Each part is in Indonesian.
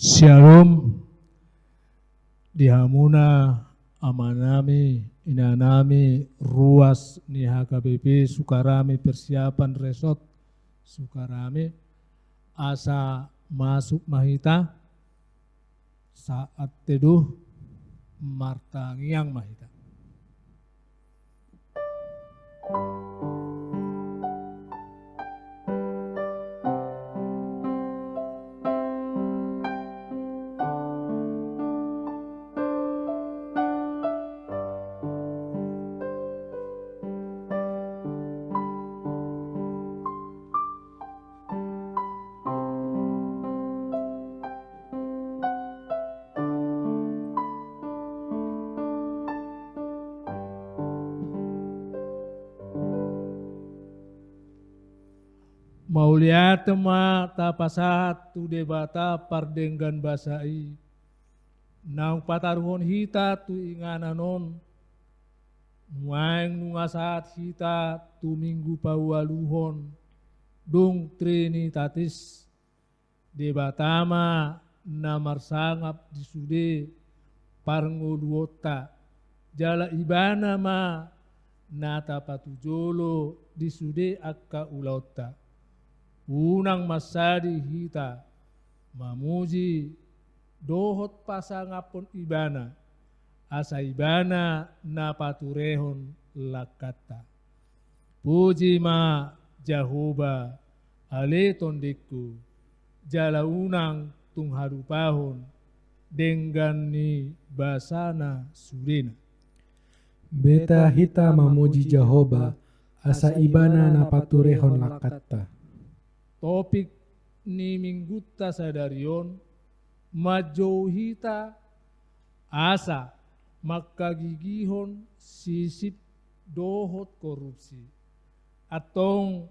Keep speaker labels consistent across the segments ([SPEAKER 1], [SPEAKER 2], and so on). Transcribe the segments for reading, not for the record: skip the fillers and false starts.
[SPEAKER 1] Shalom di hamuna amanami inanami ruas ni HKBP Sukarami persiapan resort Sukarami asa masuk mahita saat teduh martangiang mahita. Mauliat ma tapasat tu debata pardenggan basai nang pataruhon hita tu ingananon muaing nungasat hita tu minggu pawaluhon dung trinitatis debatama namar sangap disude parngoluota jala ibana ma nata patujolo disude akka ulauta. Unang masadi hita mamuji dohot pasangapon ibana asa ibana napaturehon lakata. Puji ma Jahoba ale tondeku jala unang tung harupahon denggan ni basana surena.
[SPEAKER 2] Beta hita mamuji Jahoba asa ibana napaturehon lakata.
[SPEAKER 1] Topik ni mingguta sadarion majo hita asa makagigihon sisip dohot korupsi atong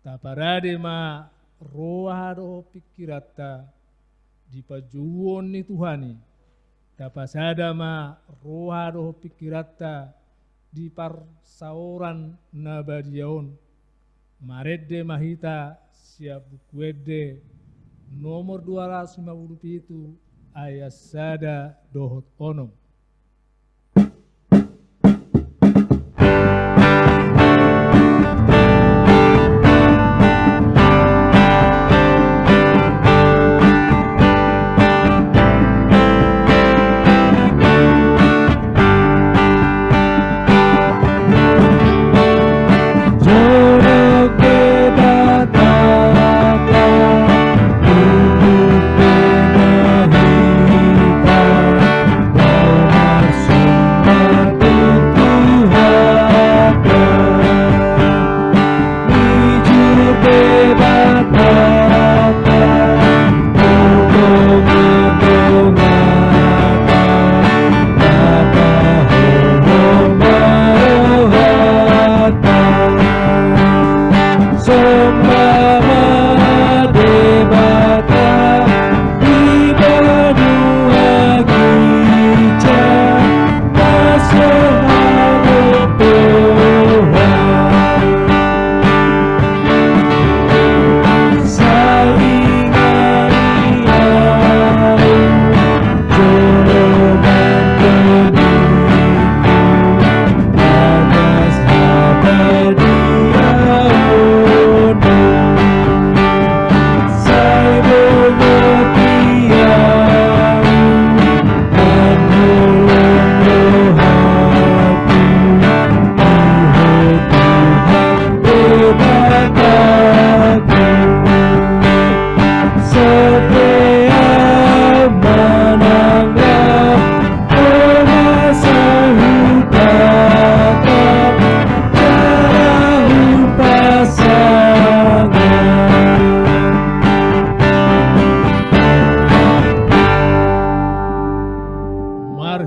[SPEAKER 1] taparade ma rohado pikirata di pajuon ni Tuhani tapasada ma rohado pikirata di parsaoran nabadiaon marede mahita siap bukuede nomor 257 ayat sada dohot onom.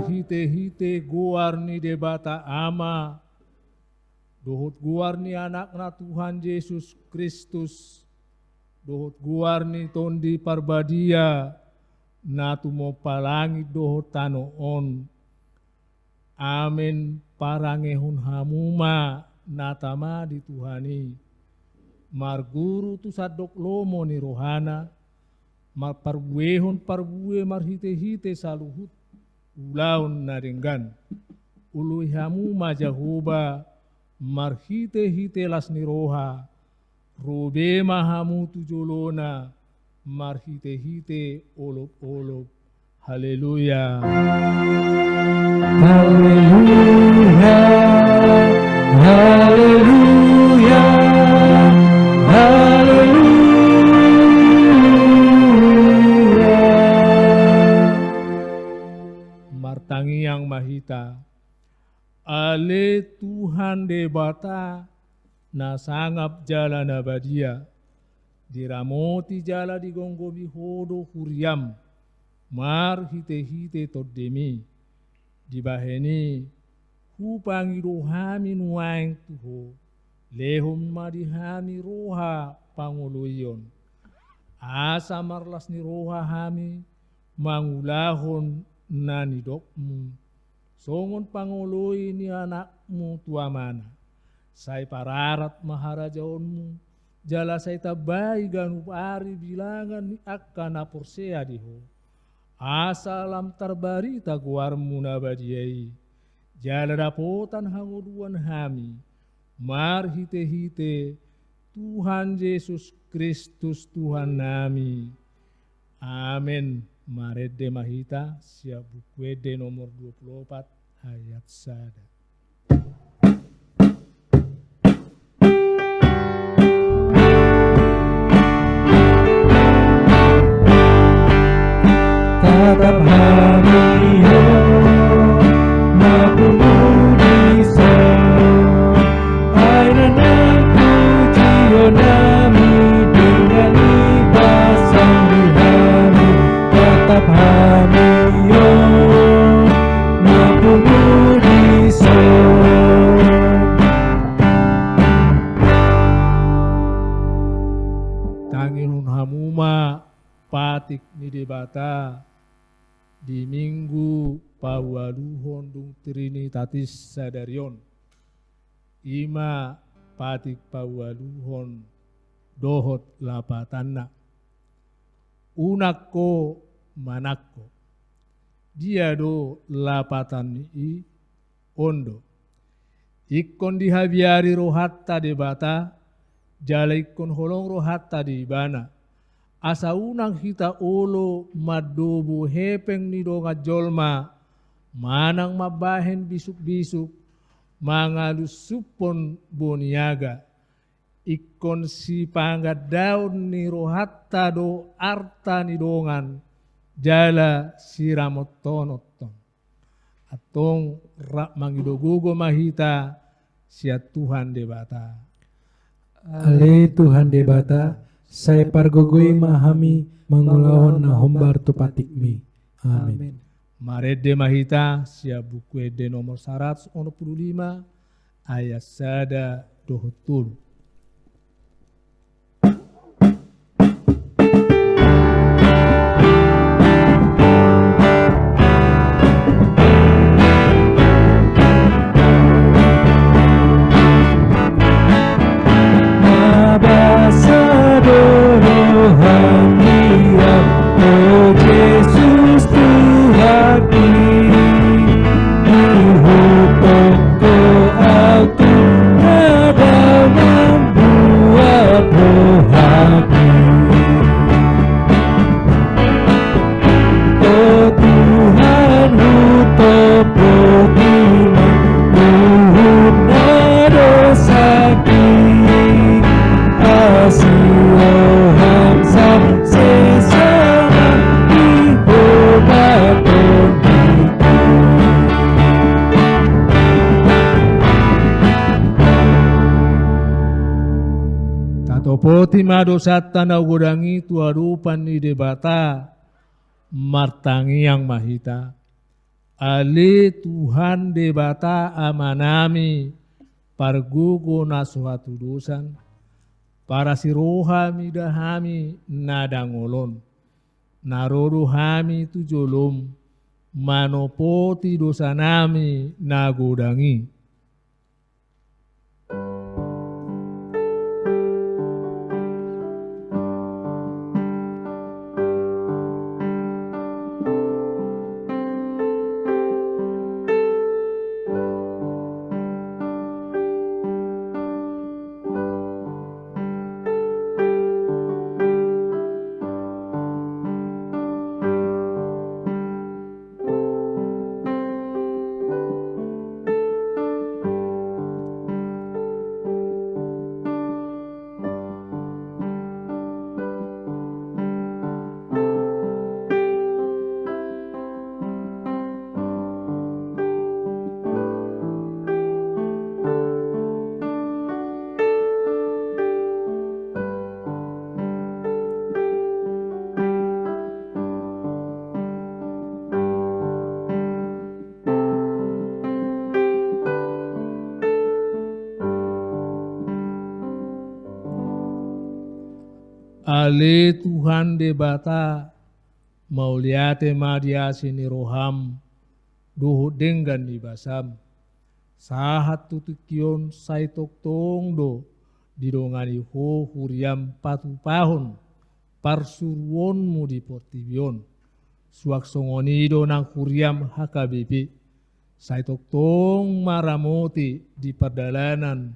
[SPEAKER 1] Hite-hite guar ni debata ama dohot guar ni anakna Tuhan Yesus Kristus dohot guar ni tondi parbadia natu mo palangi dohot tanoon amin parangehun hamuma natama di Tuhani marguru tu sadok lomo ni rohana mar parbuehon parbue mar hite-hite saluhut ulaun naringgan ului hamuma Jahoba mar hite-hite las niroha robe mahamu tujolona mar hite-hite olop-olop. Haleluya.
[SPEAKER 2] Haleluya, haleluya, haleluya.
[SPEAKER 1] Martangi yang mahita, ale Tuhan debata na sangap jala na badia, diramoti jala digonggobi hodo huriam, mar hite-hite todemi, dibaheni hupangi rohami nuaing tuho, lehum madihami roha panguluyon, asa marlas ni roha hami mangulahon nani dokmu, songon pangului ni anakmu tuamana, say pararat maharajaonmu, jala say tabay ganupari bilangan ni akkana porsea diho, asa alam tarbarita guarmu nabadiai, jala dapotan hanguduan hami, mar hite-hite Tuhan Yesus Kristus Tuhan nami. Amin. Marede mahita siap buku de nomor 24 ayat 1.
[SPEAKER 2] Tatap hamiyo mapumudisa aina pujiyo nami dengan ibasan dihami. Tatap hamiyo mapumudisa.
[SPEAKER 1] Tangilun hamuma patik ni debata di minggu pawaluhon dung Trinitatis sadarion ima patik pawaluhon dohot lapatanna unakko manakko dia do lapatan i ondo ikkon dihabiari rohatta debata jala ikkon holong rohatta di bana asa unang hita olo madobo hepeng ni donga jolma manang mabahen bisuk-bisuk mangalus supon boniaga ikkon si panggat daun ni rohatta do arta ni dongan jala siramotonoton atong rak mangidogogo mahita sia Tuhan debata.
[SPEAKER 2] Ale Tuhan debata, saya pargogoi mahami mangulahon na hombar tu patikmi. Amin.
[SPEAKER 1] Marede mahita sia buku de nomor 165 ayat 1 Poti madosata na gudangi tuarupan ni debata martangi yang mahita ale Tuhan debata amanami pargugo na suatu dosan para siroha midahami nadangolon narodo hami tujolom manopoti dosanami nagudangi. Ale Tuhan de bata mauliate madiasi ni roham doho denggan di basam sahat tutukion sai toktong do didongani ho huriam patu pahon parsuruonmu di portibion suak songoni do nang huriam HKBP sai toktong maramoti di perdalanan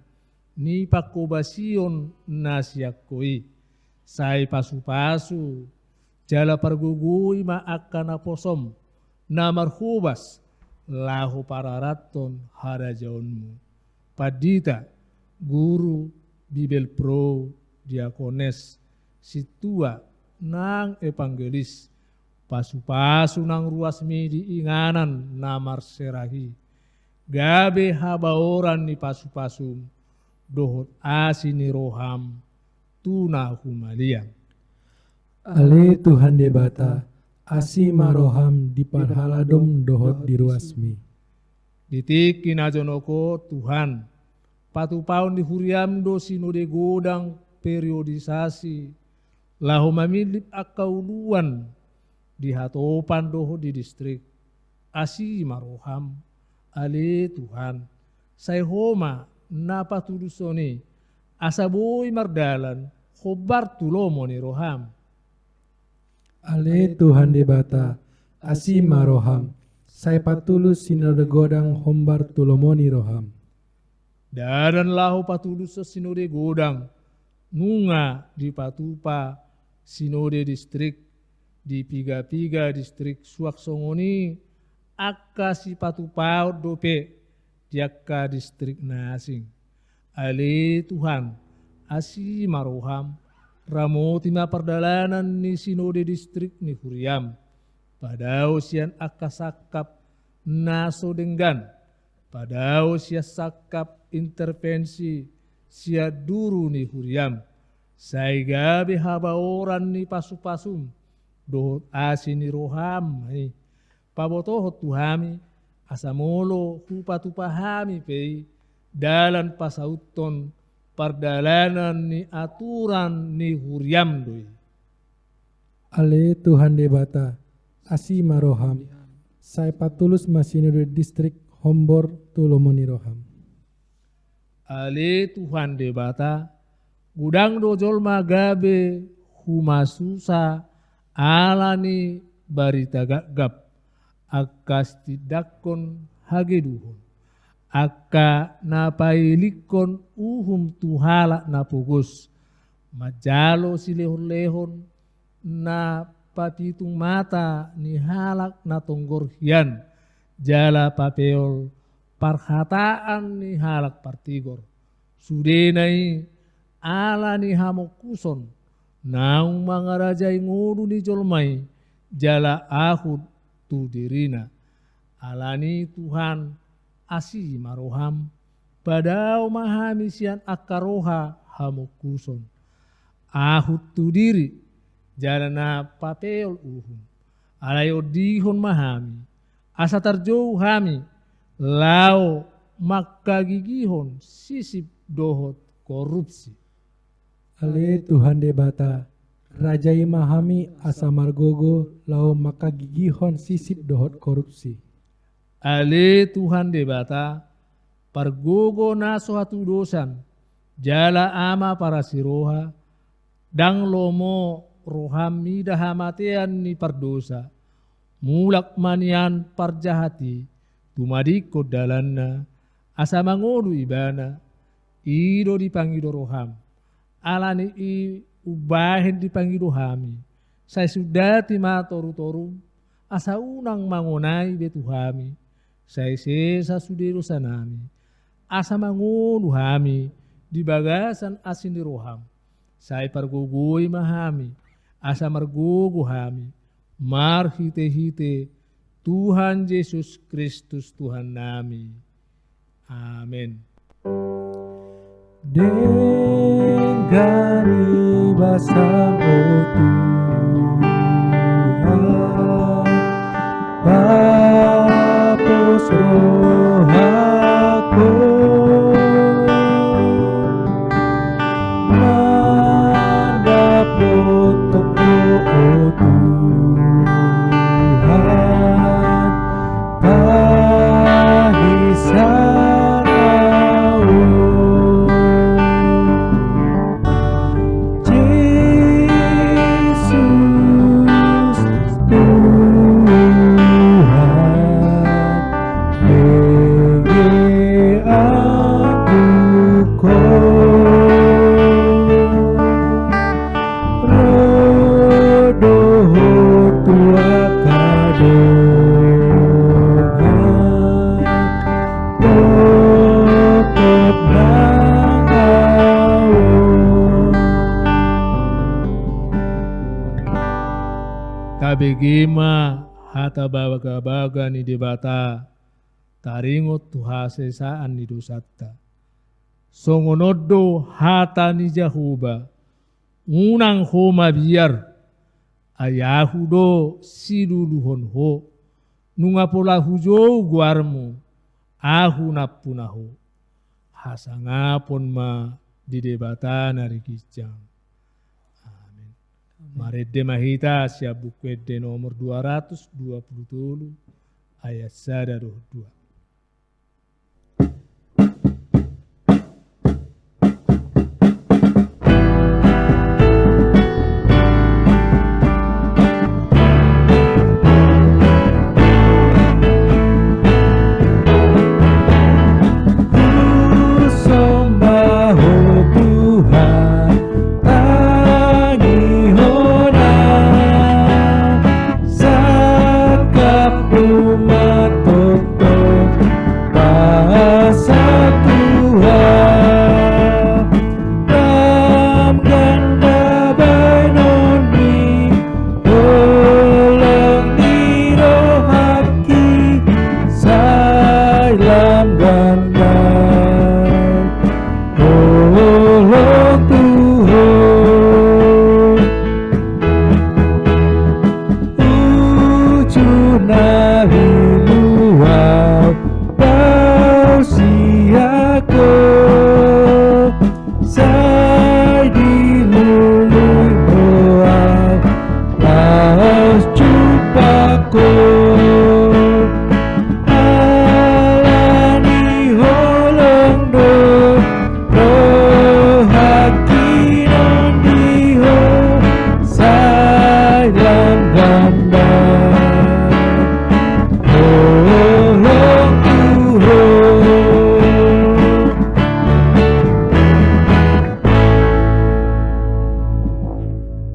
[SPEAKER 1] ni pakobasion nasiakoi sai pasu-pasu jala pargugui ma akana posom na marhubas lahu pararaton harajaonmu padita guru bibel pro diakones situa nang evangelis pasu-pasu nang ruasmi diinganan namar serahi gabe habaoran ni pasu-pasu dohot asini roham tuna humaliang.
[SPEAKER 2] Ale Tuhan de bata asi maroham di parhaladom dohot di ruasmi.
[SPEAKER 1] Ditik kinajonoko Tuhan patu paun di huriam do sinode godang periodisasi lahu mamilip akauluan di hatopan doho di distrik asi maroham ale Tuhan sai homa na patulusoni asaboy mardalan khobar tulomo ni roham.
[SPEAKER 2] Ale Tuhan de bata asi maroham sai patulus sinode godang hombar tulomoni roham.
[SPEAKER 1] Daran lahu patulus sinode godang nunga di patupa sinode distrik di piga-piga distrik suak songoni akka si patupa dope di akka distrik nasing. Ale Tuhan asi maroham ramoti ma perdalanan ni sinode distrik ni huriam padao sian akka sakap naso denggan padao sia sakap intervensi sia duru ni huriam sai gabe habaoran ni pasu-pasum dohot asini roham pabotohot tuhami asamolo hupatu pahami pei dalan pasauton perdalanan ni aturan ni huriam doi.
[SPEAKER 2] Ale Tuhan de bata asi maroham sai patulus masinode distrik hombor tulomoni roham.
[SPEAKER 1] Ale Tuhan de bata gudang dojol magabe humasusa alani barita gagap akas tidakon hageduhon akka napailikon uhum tuhala na pugus majalo si lehon-lehon na papitung mata ni halak na tonggorhian jala papeol parhataan ni halak partigor sudenai ala ni hamokuson naung mga rajay ngudu ni jolmay jala ahud tu dirina alani Tuhan asi maroham padao mahami sian akaroha hamokuson ahut tu diri jarana papel uhum alayo dihon mahami asa tarjou hami lao makagigihon sisip dohot korupsi.
[SPEAKER 2] Ale Tuhan de bata rajai mahami asa margogo lao makagigihon sisip dohot korupsi.
[SPEAKER 1] Ale Tuhan de bata pargogo naso hatu dosan jala ama para siroha dang lomo rohami dahamatean ni pardosa mulak manian parjahati tumadiko dalanna asa mangodu ibana ido dipangido roham alani i ubahin dipangido hami saya sudah tima toru-toru asa unang mangonai betu hami saya sesa sudiro sanami asa mangodu hami di bagasan asin di roham saya pargugui mahami asa margugu hami marhite-hite Tuhan Yesus Kristus Tuhan nami. Amin.
[SPEAKER 2] Denggani basamu Tuhan Bapus rohaku Mandapun ko rodo tua kadongan pokok nang awon.
[SPEAKER 1] Kabegima hata baga-baga ni debata taringot tu hasesaan ni dosatta. Songonodo hata ni Jahuba unang ho mabiar ayahudo siduluhon ho nunga pola hujo guarmu ahu napunaho hasangapon ma di debata nari kijang. Amin. Marede mahita siap buku de nomor 227 ayat 1-2.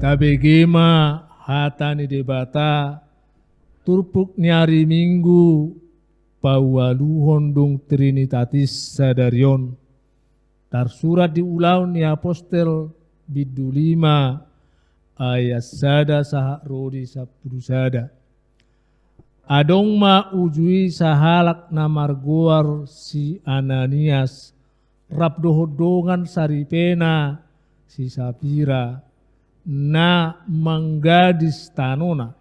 [SPEAKER 1] Kabegema hata ni debata turpuk nyari minggu pawaluhon dung trinitatis sadarion tar surat diulau ni apostel bidu 5 ayat 1 sahak rodi 10 adong ma ujui sahalak namargoar si Ananias rabdohodongan saripena si Sapira na manggadis tanona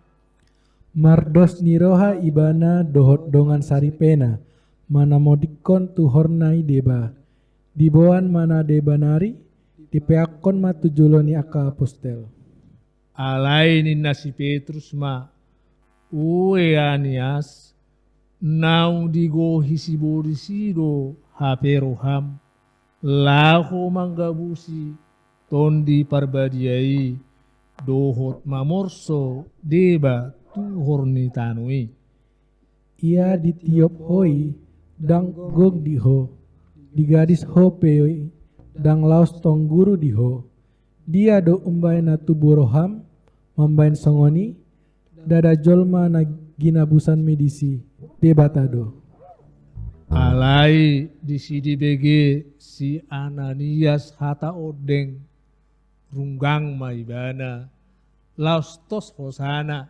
[SPEAKER 2] mardos niroha ibana dohot dongan saripena mana modikon tuhornai deba diboan mana debanari dipeakon ma tujuloni aka apostel
[SPEAKER 1] alainin nasi Petrus ma uwe Anias nau digo hisibodisido haperoham laho manggabusi tondi parbadiai dohot mamorso deba tuhorni tanui.
[SPEAKER 2] Ia ditiop hoi dang gog diho digadis ho peoi dang laos tong guru diho dia do umbai na tuburoham mambain songoni dada jolma na ginabusan medisi debatado.
[SPEAKER 1] Alai di sidi bege si Ananias hata odeng runggang maibana laustos hosana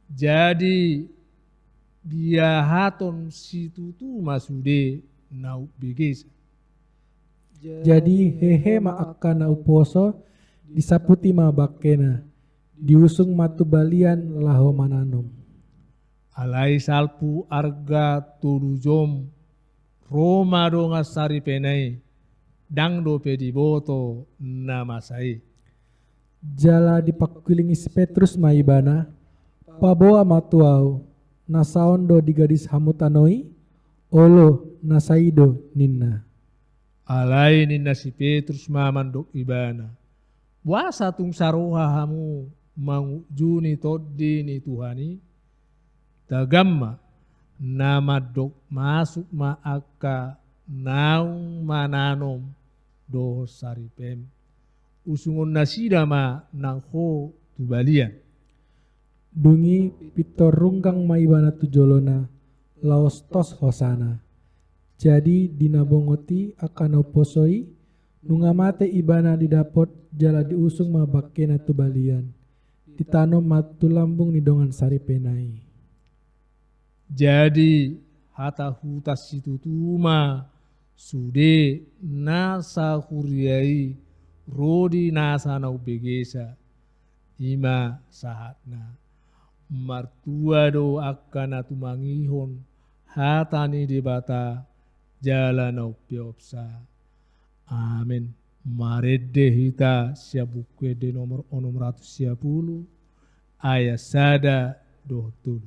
[SPEAKER 1] jadi dia haton situ tu masude nau begesa
[SPEAKER 2] jadi hehe ma akana uposo disaputi ma bakena diusung matu balian laho mananom
[SPEAKER 1] alai salpu arga tulujom Roma donga sari penai dang do pediboto nama sai
[SPEAKER 2] jala dipakuling isi Petrus maibana paboa matuau nasaon do digadis hamutanoi olo nasaido ninna
[SPEAKER 1] alai ninna si Petrus mamandok ibana wasa tung saroha hamu mangujuni toddi ni Tuhani tagamma nama dok masuk ma akka naung mananom do saripem. Usungon nasidama nang ho tubalian.
[SPEAKER 2] Dungi pitorungkang maibana tujolona laos tos hosana. Jadi dinabongoti akan oposoi nungamate ibana didapot jala diusung mabakena tubalian. Ditano matu lambung ni dongan saripenai.
[SPEAKER 1] Jadi hata hutas situ tuma sude nasa huriai rodi nasa nau begesa ima sahatna martua do akan atu mangihon hata ni debata jalan nau piopsa. Amin. Marede hita siabuke de nomor 610 ayat sada dohtul.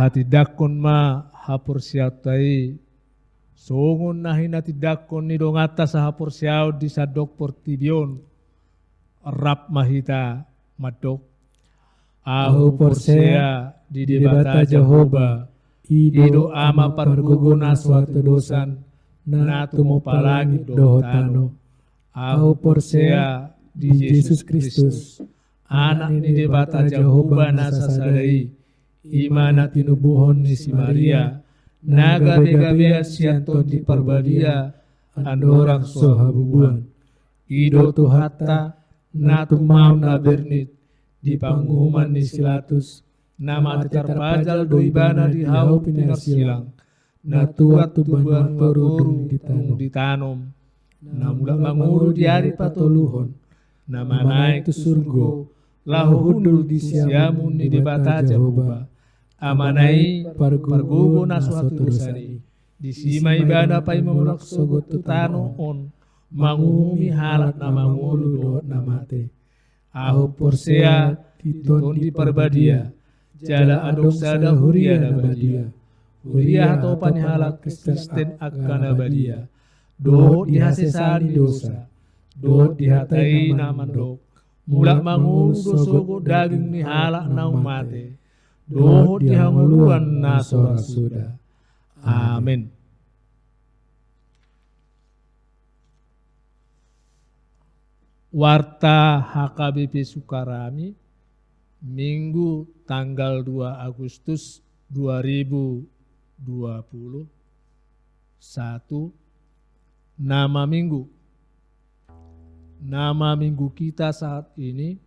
[SPEAKER 1] Tidakon ma hapur siaw tai songon nahina tidakon ni dong atas hapur siaw di sadok portidion rap mahita madok ahu porsea di debata Jehovah ido ama parguguna suatu dosan natu mo palagi dohotano ahu porsea di Yesus Kristus anak ni debata Jehovah nasa sadai imana tinubuhon ni si Maria naga bega sianton di parbadia andorang sohabubuan ido tuhata natu mau na bernit di pangumuman ni silatus nama terpajal do ibana di hau pinar silang natua tubuan toru ditanom namula manguru di hari patoluhon nama naik tu surgo lahu hundul di siamun ni debata Jehovah amanai pargugo na suatu dosani di sima ibada pai memulak sogot tutano on mangumi halat na mangulu do namate ahu porsea titon di parbadia jala adok sada huria na badia huria atau panihalak Kristen akan badia do dihasesani dosa do dihatai na mandok mulak mangulu do sogot daging ni halak na umate doh dihanguluan nasora sudah. Amin. Warta HKBP Sukarami Minggu tanggal 2 Agustus 2020 Nama minggu. Nama minggu kita saat ini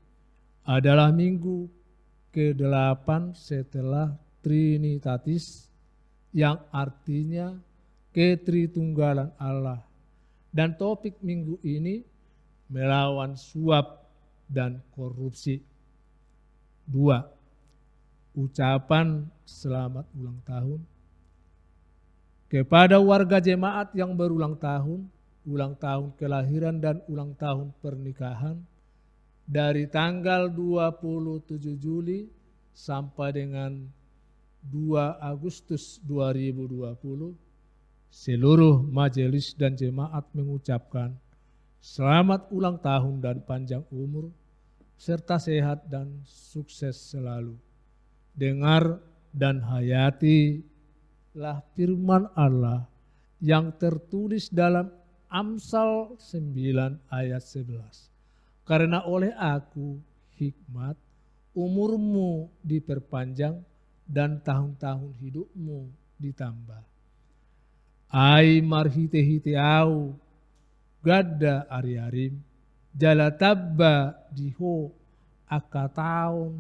[SPEAKER 1] adalah minggu ke-8 setelah Trinitatis yang artinya ketritunggalan Allah. Dan topik minggu ini melawan suap dan korupsi. 2. Ucapan selamat ulang tahun kepada warga jemaat yang berulang tahun kelahiran dan ulang tahun pernikahan dari tanggal 27 Juli sampai dengan 2 Agustus 2020, seluruh majelis dan jemaat mengucapkan selamat ulang tahun dan panjang umur, serta sehat dan sukses selalu. Dengar dan hayatilah firman Allah yang tertulis dalam Amsal 9 ayat 11. Karena oleh aku hikmat, umurmu diperpanjang dan tahun-tahun hidupmu ditambah. Ai marhite-hite au, gadda ari-arim, jala tabba diho, akataun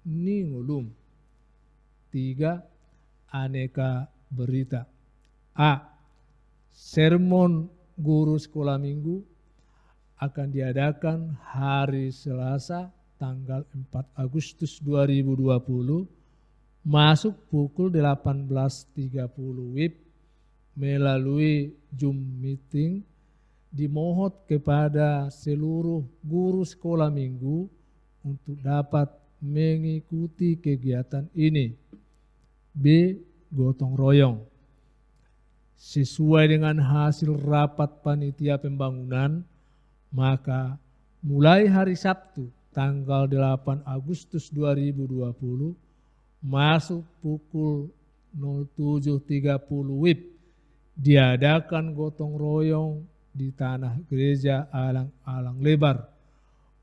[SPEAKER 1] ningulum. 3. Aneka berita. A. Sermon guru sekolah minggu akan diadakan hari Selasa tanggal 4 Agustus 2020 masuk pukul 18.30 WIB melalui Zoom meeting. Dimohon kepada seluruh guru sekolah minggu untuk dapat mengikuti kegiatan ini. B. Gotong royong. Sesuai dengan hasil rapat panitia pembangunan, maka mulai hari Sabtu tanggal 8 Agustus 2020 masuk pukul 07.30 WIB diadakan gotong royong di tanah gereja Alang-Alang Lebar.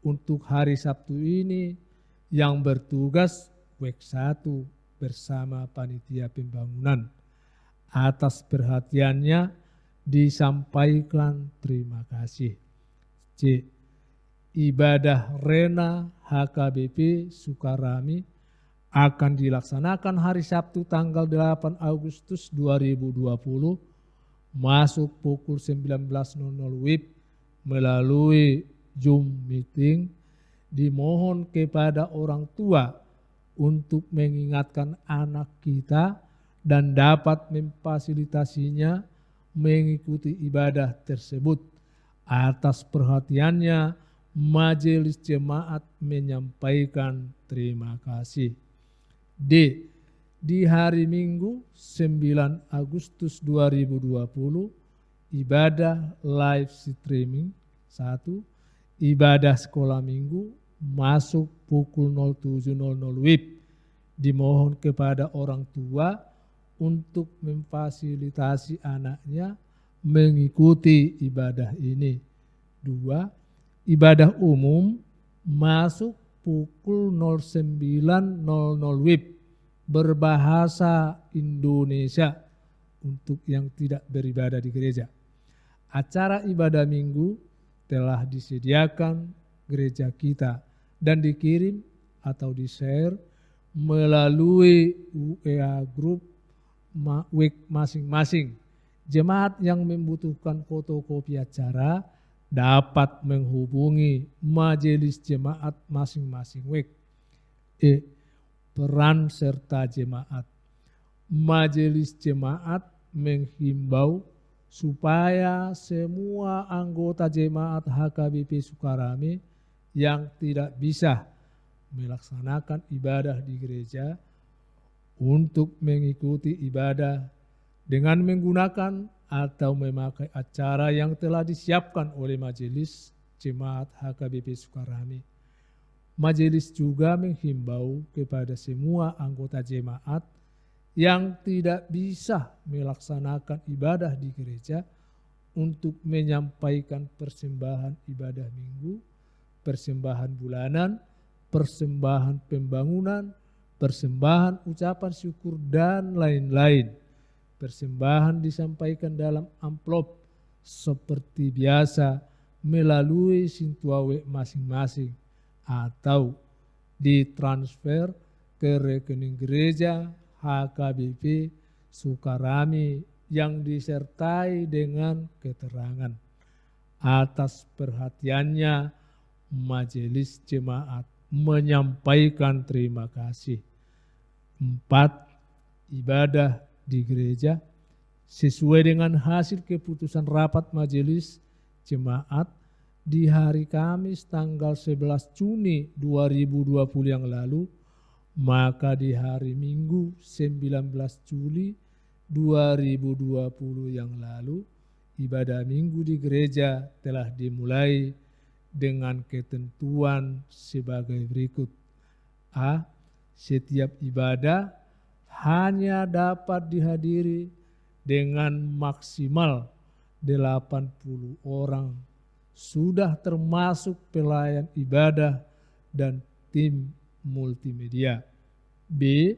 [SPEAKER 1] Untuk hari Sabtu ini yang bertugas WEK 1 bersama panitia pembangunan. Atas perhatiannya disampaikan terima kasih. C. Ibadah Rena HKBP Sukarami akan dilaksanakan hari Sabtu tanggal 8 Agustus 2020 masuk pukul 19.00 WIB melalui Zoom meeting. Dimohon kepada orang tua untuk mengingatkan anak kita dan dapat memfasilitasinya mengikuti ibadah tersebut. Atas perhatiannya, Majelis Jemaat menyampaikan terima kasih. D. Di hari Minggu 9 Agustus 2020, ibadah live streaming. 1. Ibadah sekolah minggu masuk pukul 07.00 WIB. Dimohon kepada orang tua untuk memfasilitasi anaknya mengikuti ibadah ini. 2. Ibadah umum masuk pukul 09.00 WIB berbahasa Indonesia untuk yang tidak beribadah di gereja. Acara ibadah minggu telah disediakan gereja kita dan dikirim atau di-share melalui WA group WEK masing-masing. Jemaat yang membutuhkan fotokopi acara dapat menghubungi majelis jemaat masing-masing WEK. E. Peran serta jemaat. Majelis jemaat menghimbau supaya semua anggota jemaat HKBP Sukarami yang tidak bisa melaksanakan ibadah di gereja untuk mengikuti ibadah dengan menggunakan atau memakai acara yang telah disiapkan oleh Majelis Jemaat HKBP Sukarami. Majelis juga menghimbau kepada semua anggota jemaat yang tidak bisa melaksanakan ibadah di gereja untuk menyampaikan persembahan ibadah minggu, persembahan bulanan, persembahan pembangunan, persembahan ucapan syukur, dan lain-lain. Persembahan disampaikan dalam amplop seperti biasa melalui Sintuawe masing-masing atau ditransfer ke rekening gereja HKBP Sukarami yang disertai dengan keterangan. Atas perhatiannya, Majelis Jemaat menyampaikan terima kasih. 4. Ibadah di gereja sesuai dengan hasil keputusan rapat Majelis Jemaat di hari Kamis tanggal 11 Juni 2020 yang lalu, maka di hari Minggu 19 Juli 2020 yang lalu, ibadah minggu di gereja telah dimulai dengan ketentuan sebagai berikut. A. Setiap ibadah hanya dapat dihadiri dengan maksimal 80 orang, sudah termasuk pelayan ibadah dan tim multimedia. B.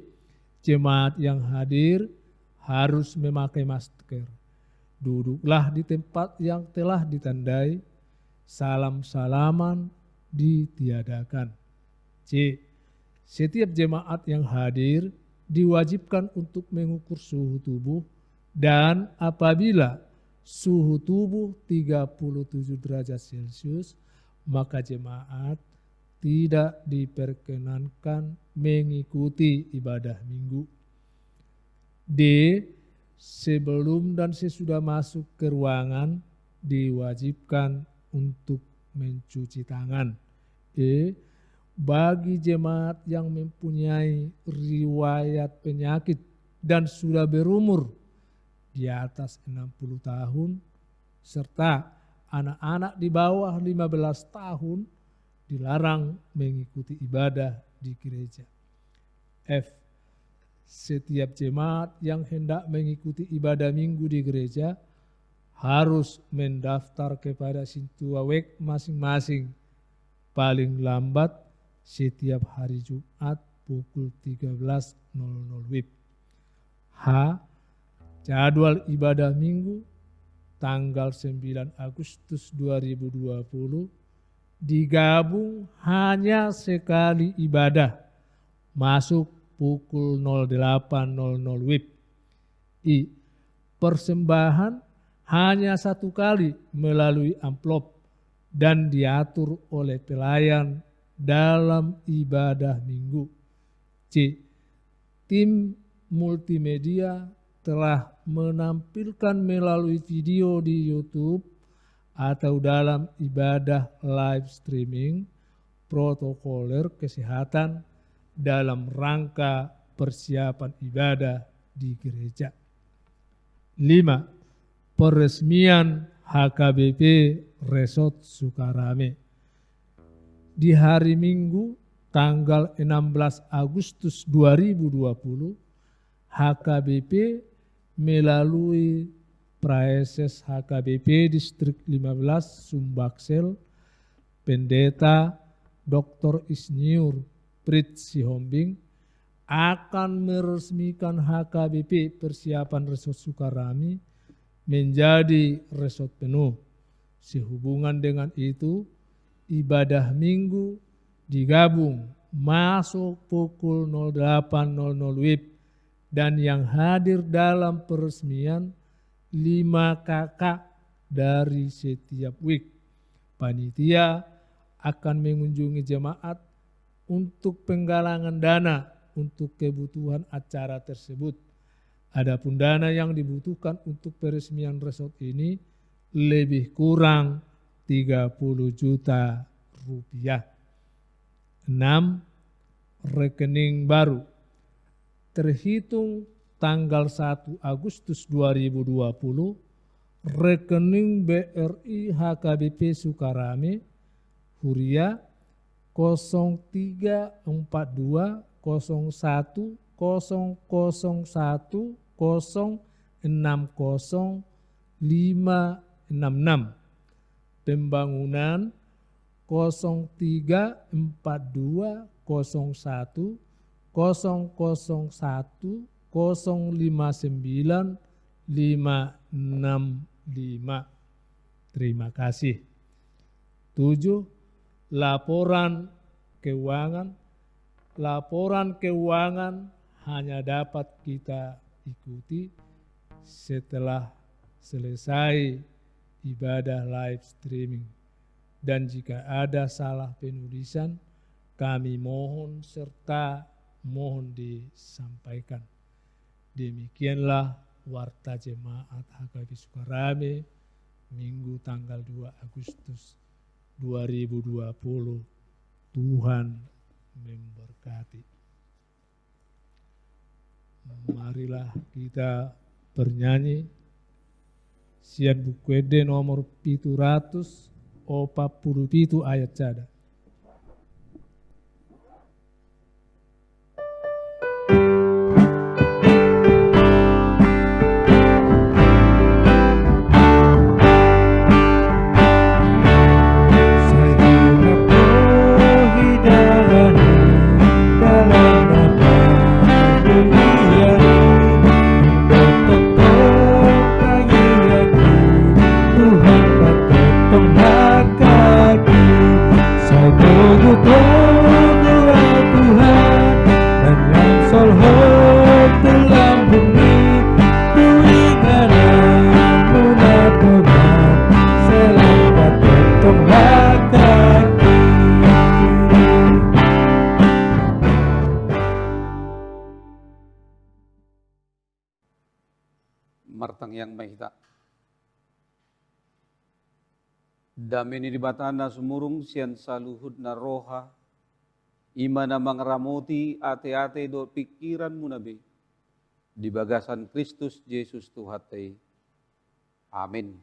[SPEAKER 1] Jemaat yang hadir harus memakai masker. Duduklah di tempat yang telah ditandai. Salam-salaman ditiadakan. C. Setiap jemaat yang hadir diwajibkan untuk mengukur suhu tubuh dan apabila suhu tubuh 37 derajat Celcius, maka jemaat tidak diperkenankan mengikuti ibadah minggu. D. Sebelum dan sesudah masuk ke ruangan diwajibkan untuk mencuci tangan. E. Bagi jemaat yang mempunyai riwayat penyakit dan sudah berumur di atas 60 tahun serta anak-anak di bawah 15 tahun dilarang mengikuti ibadah di gereja. F. Setiap jemaat yang hendak mengikuti ibadah minggu di gereja harus mendaftar kepada Sintua WEG masing-masing paling lambat setiap hari Jumat pukul 13.00 WIB. H. Jadwal ibadah minggu tanggal 9 Agustus 2020 digabung hanya sekali ibadah masuk pukul 08.00 WIB. I. Persembahan hanya satu kali melalui amplop dan diatur oleh pelayan dalam ibadah minggu. C. Tim multimedia telah menampilkan melalui video di YouTube atau dalam ibadah live streaming protokoler kesehatan dalam rangka persiapan ibadah di gereja. 5. Peresmian HKBP Resort Sukarame. Di hari Minggu tanggal 16 Agustus 2020, HKBP melalui Praeses HKBP Distrik 15 Sumbaksel, Pendeta Dr. Isniur Prit Sihombing akan meresmikan HKBP Persiapan Resort Sukarame menjadi resort penuh. Sehubungan dengan itu, ibadah minggu digabung masuk pukul 08.00 WIB dan yang hadir dalam peresmian 5 kakak dari setiap week. Panitia akan mengunjungi jemaat untuk penggalangan dana untuk kebutuhan acara tersebut. Adapun dana yang dibutuhkan untuk peresmian resort ini lebih kurang 30 juta rupiah. 6. Rekening baru. Terhitung tanggal 1 Agustus 2020, rekening BRI HKBP Sukarame Huria 0342 01 001 060 566. Pembangunan 0342 01 001 059 565. Terima kasih. 7. Laporan keuangan. Laporan keuangan hanya dapat kita ikuti setelah selesai ibadah live streaming. Dan jika ada salah penulisan, kami mohon serta mohon disampaikan. Demikianlah Warta Jemaat HKBP Sukarame Minggu tanggal 2 Agustus 2020. Tuhan memberkati. Marilah kita bernyanyi Sian Bukwede nomor 747 ayat cada.
[SPEAKER 2] Tuhan patut penghakati
[SPEAKER 3] martang yang mahita. Dameni di batana sumurung sian saluhud na roha, imana mangramoti ate-ate do pikiran munabe, di bagasan Kristus Yesus Tuhatai. Amin.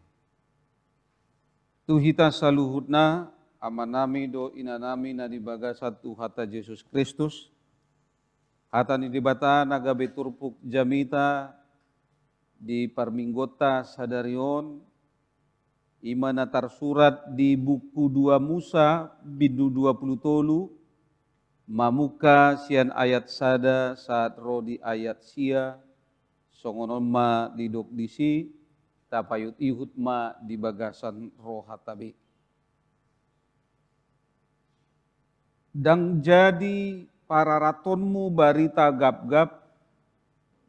[SPEAKER 3] Tuhita saluhudna amanami do inanami na di bagasan Tuhata Yesus Kristus, hatani di batana gabe turpuk jamita, di parminggota sadarion, imana tarsurat di buku 2 Musa bidu 20 mamuka sian ayat sada saat roh di ayat sia songonon ma didok disi tapayut ihut ma di bagasan roh hatabe. Dang jadi para ratonmu barita gap-gap,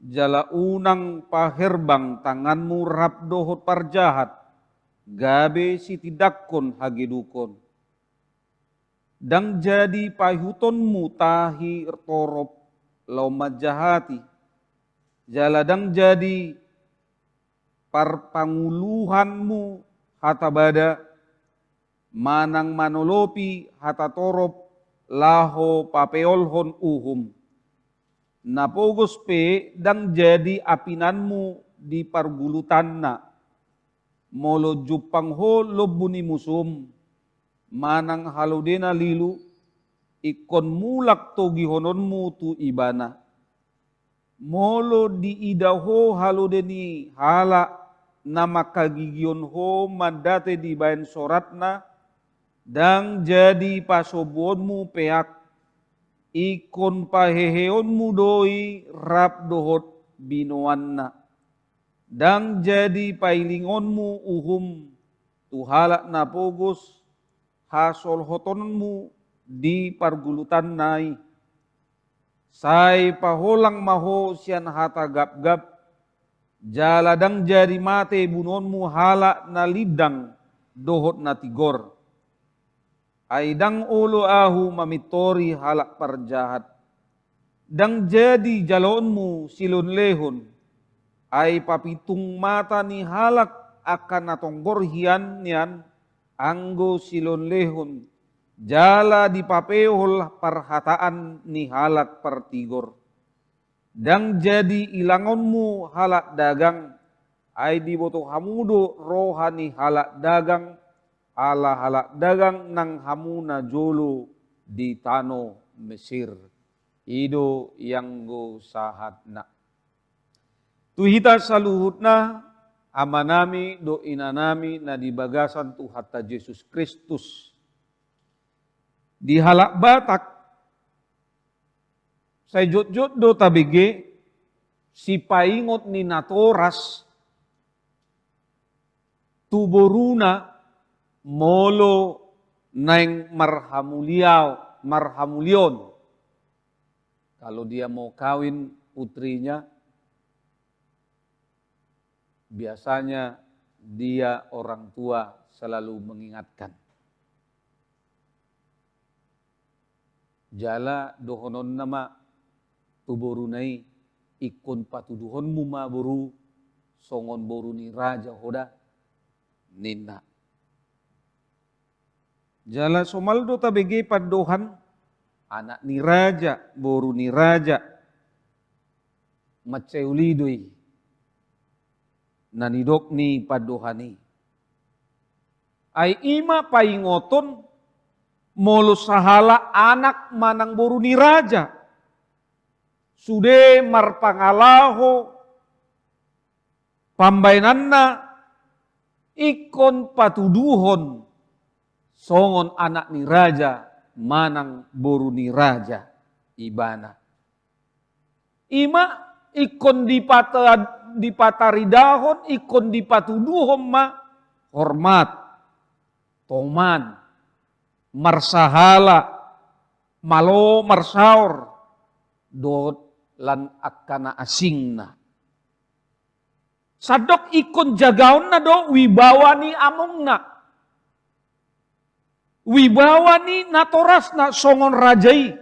[SPEAKER 3] jala unang paherbang tanganmu rap dohot parjahat, gabe si tidakkon hagedukon. Dang jadi pahutonmu tahi torop lau majahati, jala dang jadi parpanguluhanmu hata bada, manang manolopi hata torop laho papeolhon uhum. Napogos pe dang jadi apinanmu di pargulutanna, molo jupang ho lobuni musum, manang halodena lilu, ikon mulak to gihononmu tu ibana. Molo di idaho halodeni hala nama kagigion ho mandate di bayan soratna, dang jadi pasobonmu peak, ikon paheheonmu doi rap dohot binoanna. Dang jadi pailingonmu uhum, tuhalak napogos hasol hotonmu di pargulutan nai. Sai paholang maho sian hata gap-gap, jaladang jadi mate bunonmu halak na lidang dohot na tigor. Aidang ulo ahu mamitori halak parjahat. Dang jadi jalonmu silon lehon, ay papitung mata ni halak akan natonggor hian nian anggo silon lehon, jala di papehol parhataan ni halak partigor. Dang jadi ilangonmu halak dagang, ay di boto hamudo rohani halak dagang, ala halak dagang nang hamuna jolo di tano Mesir. Ido yang go sahatna. Tuhita saluhutna amanami do inanami na di bagasan Tuhata Yesus Kristus. Di halak batak, say jot-jot do tabige, si paingot ni natoras, tuboruna, molo naing marhamulion. Kalau dia mau kawin putrinya, biasanya dia orang tua selalu mengingatkan. Jala dohonon nama tuborunai ikon patuduhonmu ma boru songon boru ni raja hoda ninna. Jala somaldo tabege padohan anak ni raja boru ni raja maceulidoi nanidok ni padohani. Ay ima paingoton molo sahala anak manang boru ni raja. Sude marpangalaho pambainanna ikon patuduhon songon anak ni raja manang boru ni raja ibana. Ima ikon dipataridahon, ikon dipatuduhon ma hormat, toman, marsahala, malo marsaor, dot lan akana asingna. Sadok ikon jagaon na do wibawa ni among na. Wibawa ni natoras na songon rajai.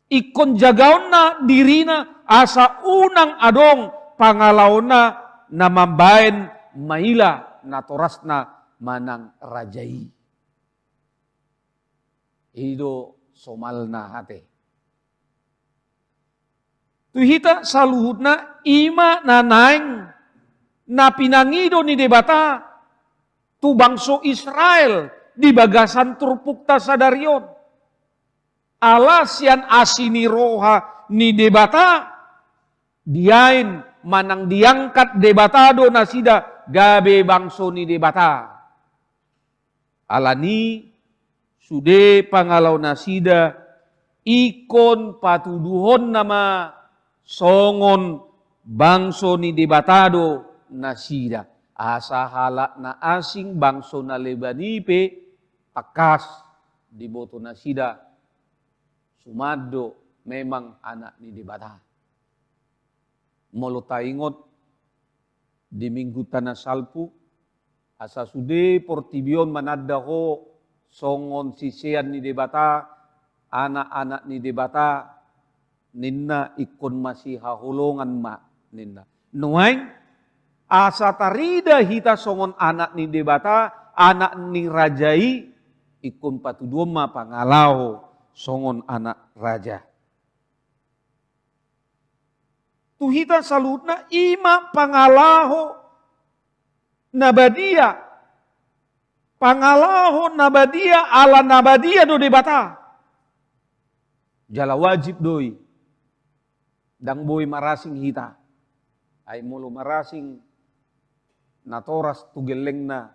[SPEAKER 3] Ikon jagaon na dirina asa unang adong pangalauna na mambaen maila na torasna manang rajai. Ido somalna hate. Tuhita saluhutna ima nanaing na pinangido ni debata tu bangso Israel di bagasan turpukta sadarion. Alasian asini roha ni debata diain manang diangkat debatado nasida gabe bangso ni debata. Alani sude pangalau nasida ikon patuduhon nama songon bangso ni debatado nasida. Asa halak na asing bangso na lebanipe takas di boto nasida. Sumado memang anak ni debata. Molo taingot di minggu tanah salpu asa sude portibion manada ho songon sisian ni debata anak-anak ni debata ninna ikon masih hahulongan ma ninna. Nuaing asa tarida hita songon anak ni debata anak ni rajai ikon patudoma pangalau songon anak raja. Tuhita salutna ima pangalaho nabadia. Pangalaho nabadia ala nabadia do debata. Jala wajib doi. Dang boy marasing hita. Ay mulu marasing natoras tugeleng na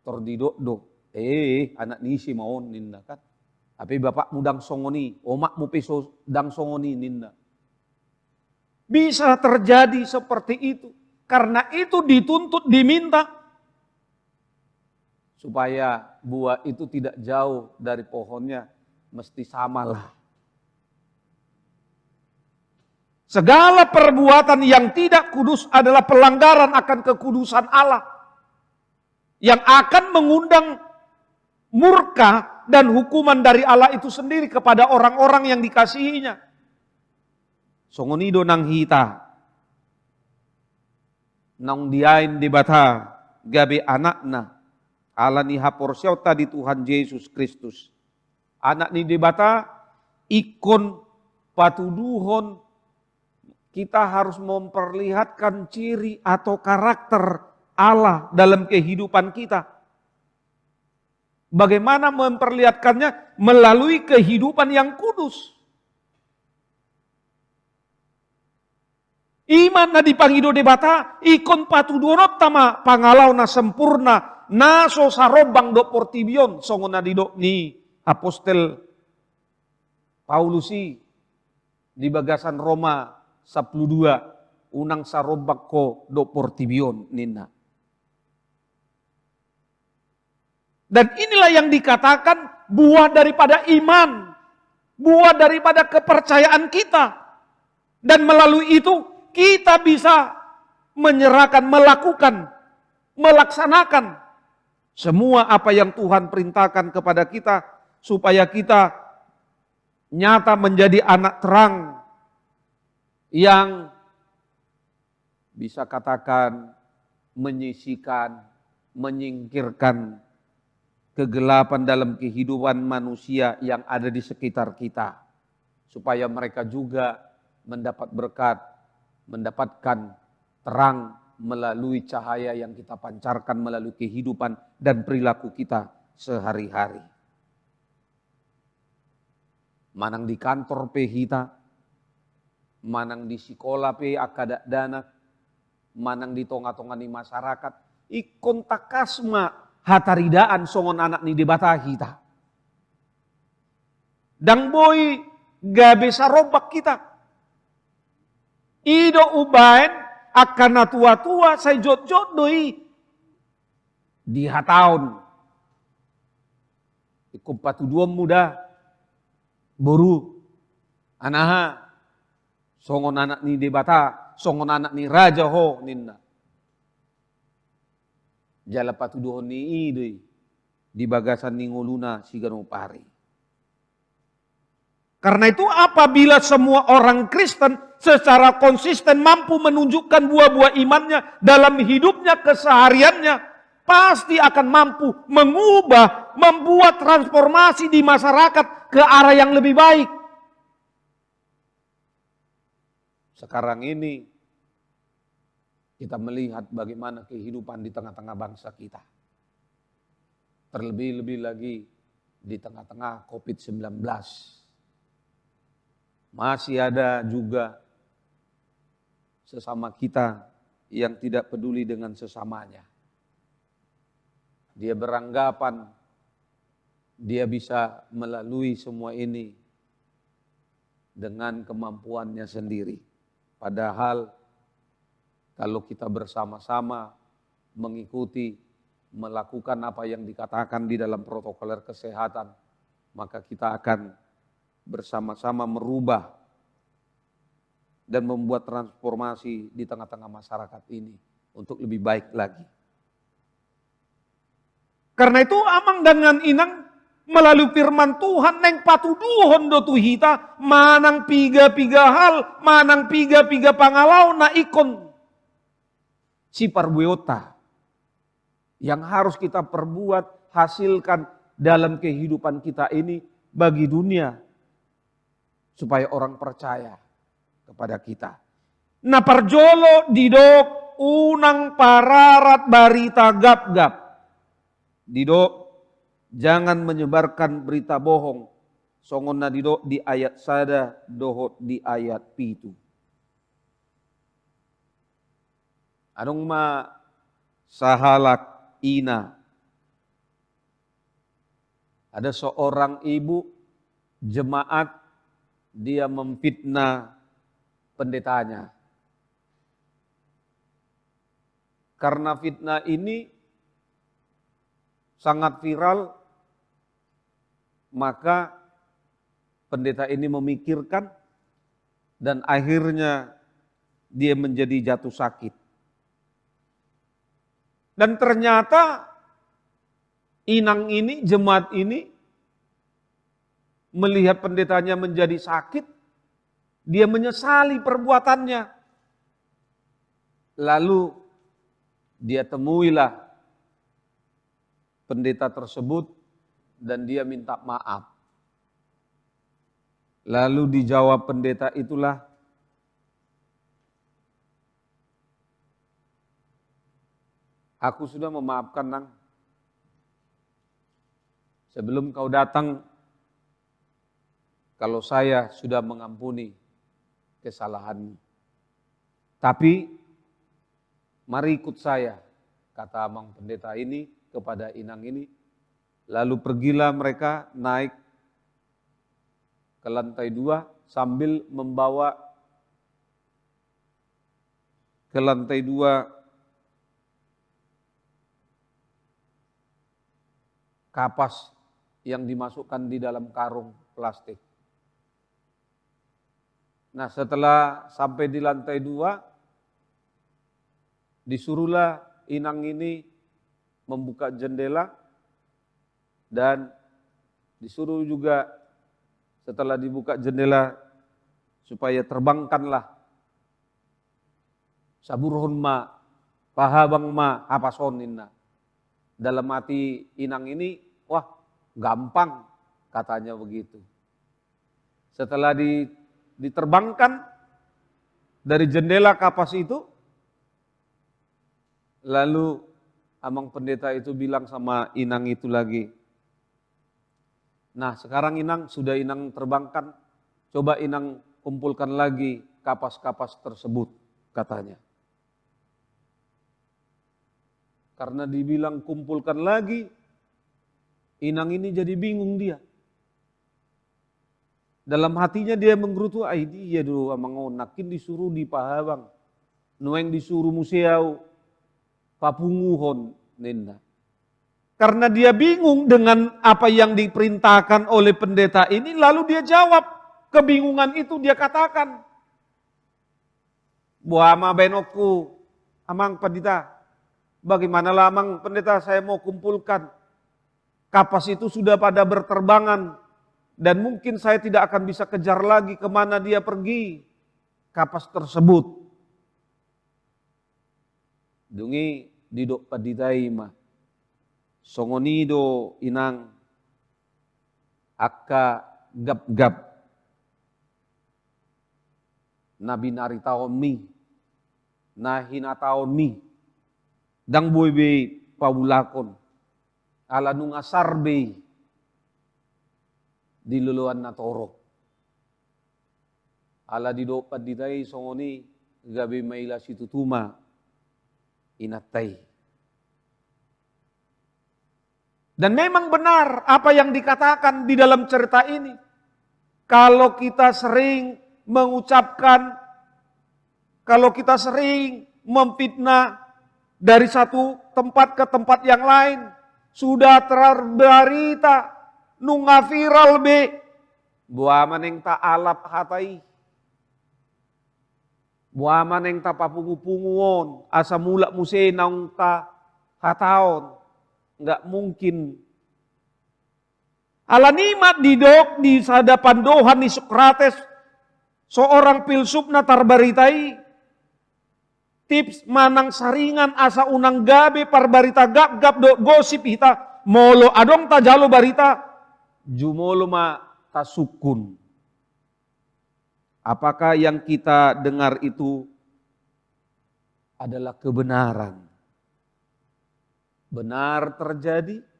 [SPEAKER 3] tordidok. Anak nisi maon ninna kan. Tapi bapak mudang songoni, omak mu peso dang songoni ninna. Bisa terjadi seperti itu. Karena itu dituntut, diminta. Supaya buah itu tidak jauh dari pohonnya. Mesti samalah. Segala perbuatan yang tidak kudus adalah pelanggaran akan kekudusan Allah. Yang akan mengundang murka dan hukuman dari Allah itu sendiri kepada orang-orang yang dikasihinya. Songonido nang hita. Nang diain debata gabe anakna. Allah ni haporsiaw tadi Tuhan Yesus Kristus. Anak ni debata ikon patuduhon kita harus memperlihatkan ciri atau karakter Allah dalam kehidupan kita. Bagaimana memperlihatkannya? Melalui kehidupan yang kudus. Iman na dipangido debata, ikon patudorot tama pangalau na sempurna, naso sarobang do portibion, songon na didok ni Apostel Paulusi di bagasan Roma 12, unang sarobak ko do portibion nina. Dan inilah yang dikatakan buah daripada iman, buah daripada kepercayaan kita. Dan melalui itu kita bisa menyerahkan, melakukan, melaksanakan semua apa yang Tuhan perintahkan kepada kita supaya kita nyata menjadi anak terang yang bisa katakan menyisikan, menyingkirkan kegelapan dalam kehidupan manusia yang ada di sekitar kita. Supaya mereka juga mendapat berkat, mendapatkan terang melalui cahaya yang kita pancarkan melalui kehidupan dan perilaku kita sehari-hari. Manang di kantor pe hita, manang di sekolah pe akadak dana, manang di tonga-tonga di masyarakat, ikon takasma hataridaan songon anak ni debata hita. Dang boy gabe sarobak kita. Ido ubain akan na tua-tua say jot-jot doi di hataon. Ikut patuduan muda boru anaha songon anak ni debata, songon anak ni raja ho ninna. Jala patuduhon ni idoi di bagasan ni nguluna sigano pari. Karena itu apabila semua orang Kristen secara konsisten mampu menunjukkan buah-buah imannya dalam hidupnya, kesehariannya, pasti akan mampu mengubah, membuat transformasi di masyarakat ke arah yang lebih baik. Sekarang ini kita melihat bagaimana kehidupan di tengah-tengah bangsa kita. Terlebih-lebih lagi di tengah-tengah COVID-19. Masih ada juga sesama kita yang tidak peduli dengan sesamanya. Dia beranggapan dia bisa melalui semua ini dengan kemampuannya sendiri. Padahal kalau kita bersama-sama mengikuti, melakukan apa yang dikatakan di dalam protokol kesehatan, maka kita akan bersama-sama merubah dan membuat transformasi di tengah-tengah masyarakat ini untuk lebih baik lagi. Karena itu amang dengan inang melalui firman Tuhan neng patuduhon do tuhita manang piga-piga hal, manang piga-piga pangalau na ikon si parbuota yang harus kita perbuat, hasilkan dalam kehidupan kita ini bagi dunia, supaya orang percaya kepada kita. Nah parjolo didok unang pararat barita gap-gap. Didok jangan menyebarkan berita bohong. Songon na didok di ayat sada dohot di ayat pitu. Anong ma sahalak ina. Ada seorang ibu jemaat, dia memfitnah pendetanya. Karena fitnah ini sangat viral, maka pendeta ini memikirkan dan akhirnya dia menjadi jatuh sakit. Dan ternyata inang ini, jemaat ini melihat pendetanya menjadi sakit, dia menyesali perbuatannya. Lalu dia temuilah pendeta tersebut dan dia minta maaf. Lalu dijawab pendeta itulah, aku sudah memaafkan nang. Sebelum kau datang, kalau saya sudah mengampuni kesalahanmu. Tapi mari ikut saya, kata amang pendeta ini kepada inang ini. Lalu pergilah mereka naik ke lantai 2 sambil membawa ke lantai 2 kapas yang dimasukkan di dalam karung plastik. Nah setelah sampai di lantai 2, disuruhlah inang ini membuka jendela dan disuruh juga setelah dibuka jendela supaya terbangkanlah saburhun ma, pahabang ma, hapasoninna. Dalam hati inang ini, wah gampang katanya begitu. Setelah diterbangkan dari jendela kapas itu, lalu amang pendeta itu bilang sama inang itu lagi, nah sekarang inang sudah inang terbangkan, coba inang kumpulkan lagi kapas-kapas tersebut katanya. Karena dibilang kumpulkan lagi, inang ini jadi bingung dia. Dalam hatinya dia menggerutu, dia do amang nakin disuruh di pahabang, nueng disuruh museau, papunguhon nenda. Karena dia bingung dengan apa yang diperintahkan oleh pendeta ini, lalu dia jawab kebingungan itu, dia katakan, buama benokku, amang pendeta, bagaimana lah amang pendeta, saya mau kumpulkan, kapas itu sudah pada berterbangan, dan mungkin saya tidak akan bisa kejar lagi kemana dia pergi, kapas tersebut. Dungi didok paditai mah, songonido inang akka gap-gap nabi naritaon mi, nahinataon mi, dang boybe pabulakon, ala nung asarbe di luluan na toro. Ala di dopat ditay songoni gabi maila situtuma inatay. Dan memang benar apa yang dikatakan di dalam cerita ini. Kalau kita sering mengucapkan, kalau kita sering memfitnah dari satu tempat ke tempat yang lain, sudah terberita nunga viral be, buaman yang tak alap hatai, buaman yang tak papungu-punguon, asa mulak musenang ta hataon, nggak mungkin. Alanimat didok di hadapan Dohan ni Sokrates, seorang filsuf na tarbaritai, tips manang saringan asa unang gabe parbarita gap-gap do gosip hita, molo adong ta jalo barita, jumolo ma tasukun. Apakah yang kita dengar itu adalah kebenaran? Benar terjadi?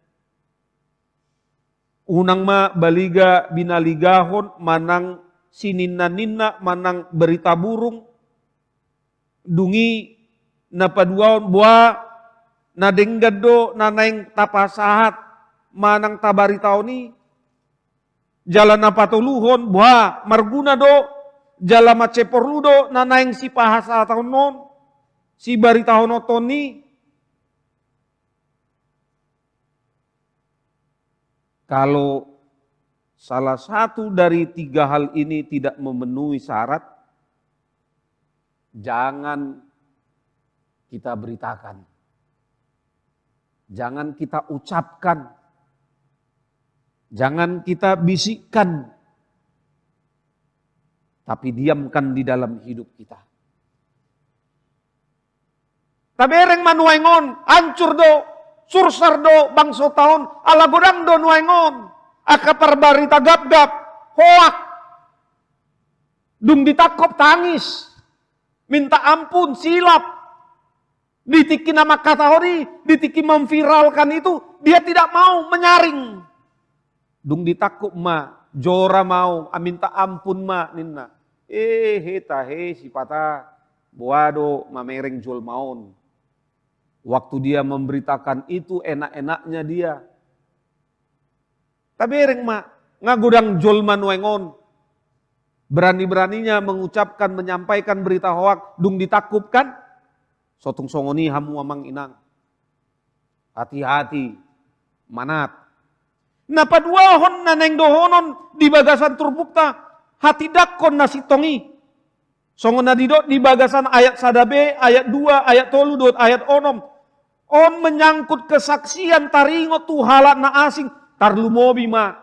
[SPEAKER 3] Unang ma baliga binaligahon manang sininna-ninna manang berita burung dungi na paduaon buah na denggado na naing tapasahat manang tabaritaw ni jalan na patuluhon buah marguna do jala maceporludo na naing si pahasa tahun non si baritahon oton ni. Kalau salah satu dari tiga hal ini tidak memenuhi syarat, jangan kita beritakan. Jangan kita ucapkan. Jangan kita bisikkan. Tapi diamkan di dalam hidup kita. Tabereng manuengon, hancur do. Sursardo bangso taon ala godang do nuengon akapar barita gap-gap hoak dung ditakop tangis minta ampun silap ditiki nama katahori ditiki memviralkan itu dia tidak mau menyaring dung ditakop ma jora mau minta ampun ma ninna heta si pata boado mamereng jol maon. Waktu dia memberitakan itu enak-enaknya dia. Tapi ereng mak ngagudang jol manuengon. Berani-beraninya mengucapkan, menyampaikan berita hoak, dung ditakupkan. Sotung songoni hamu amang inang. Hati-hati, manat. Napa duahon naneng dohonon di bagasan turbukta, hati dakon nasitongi. Songon nadidot di bagasan ayat sadabe, ayat 2, ayat 3, ayat 6. On menyangkut kesaksian taringo tuhala na asing tarlumobi ma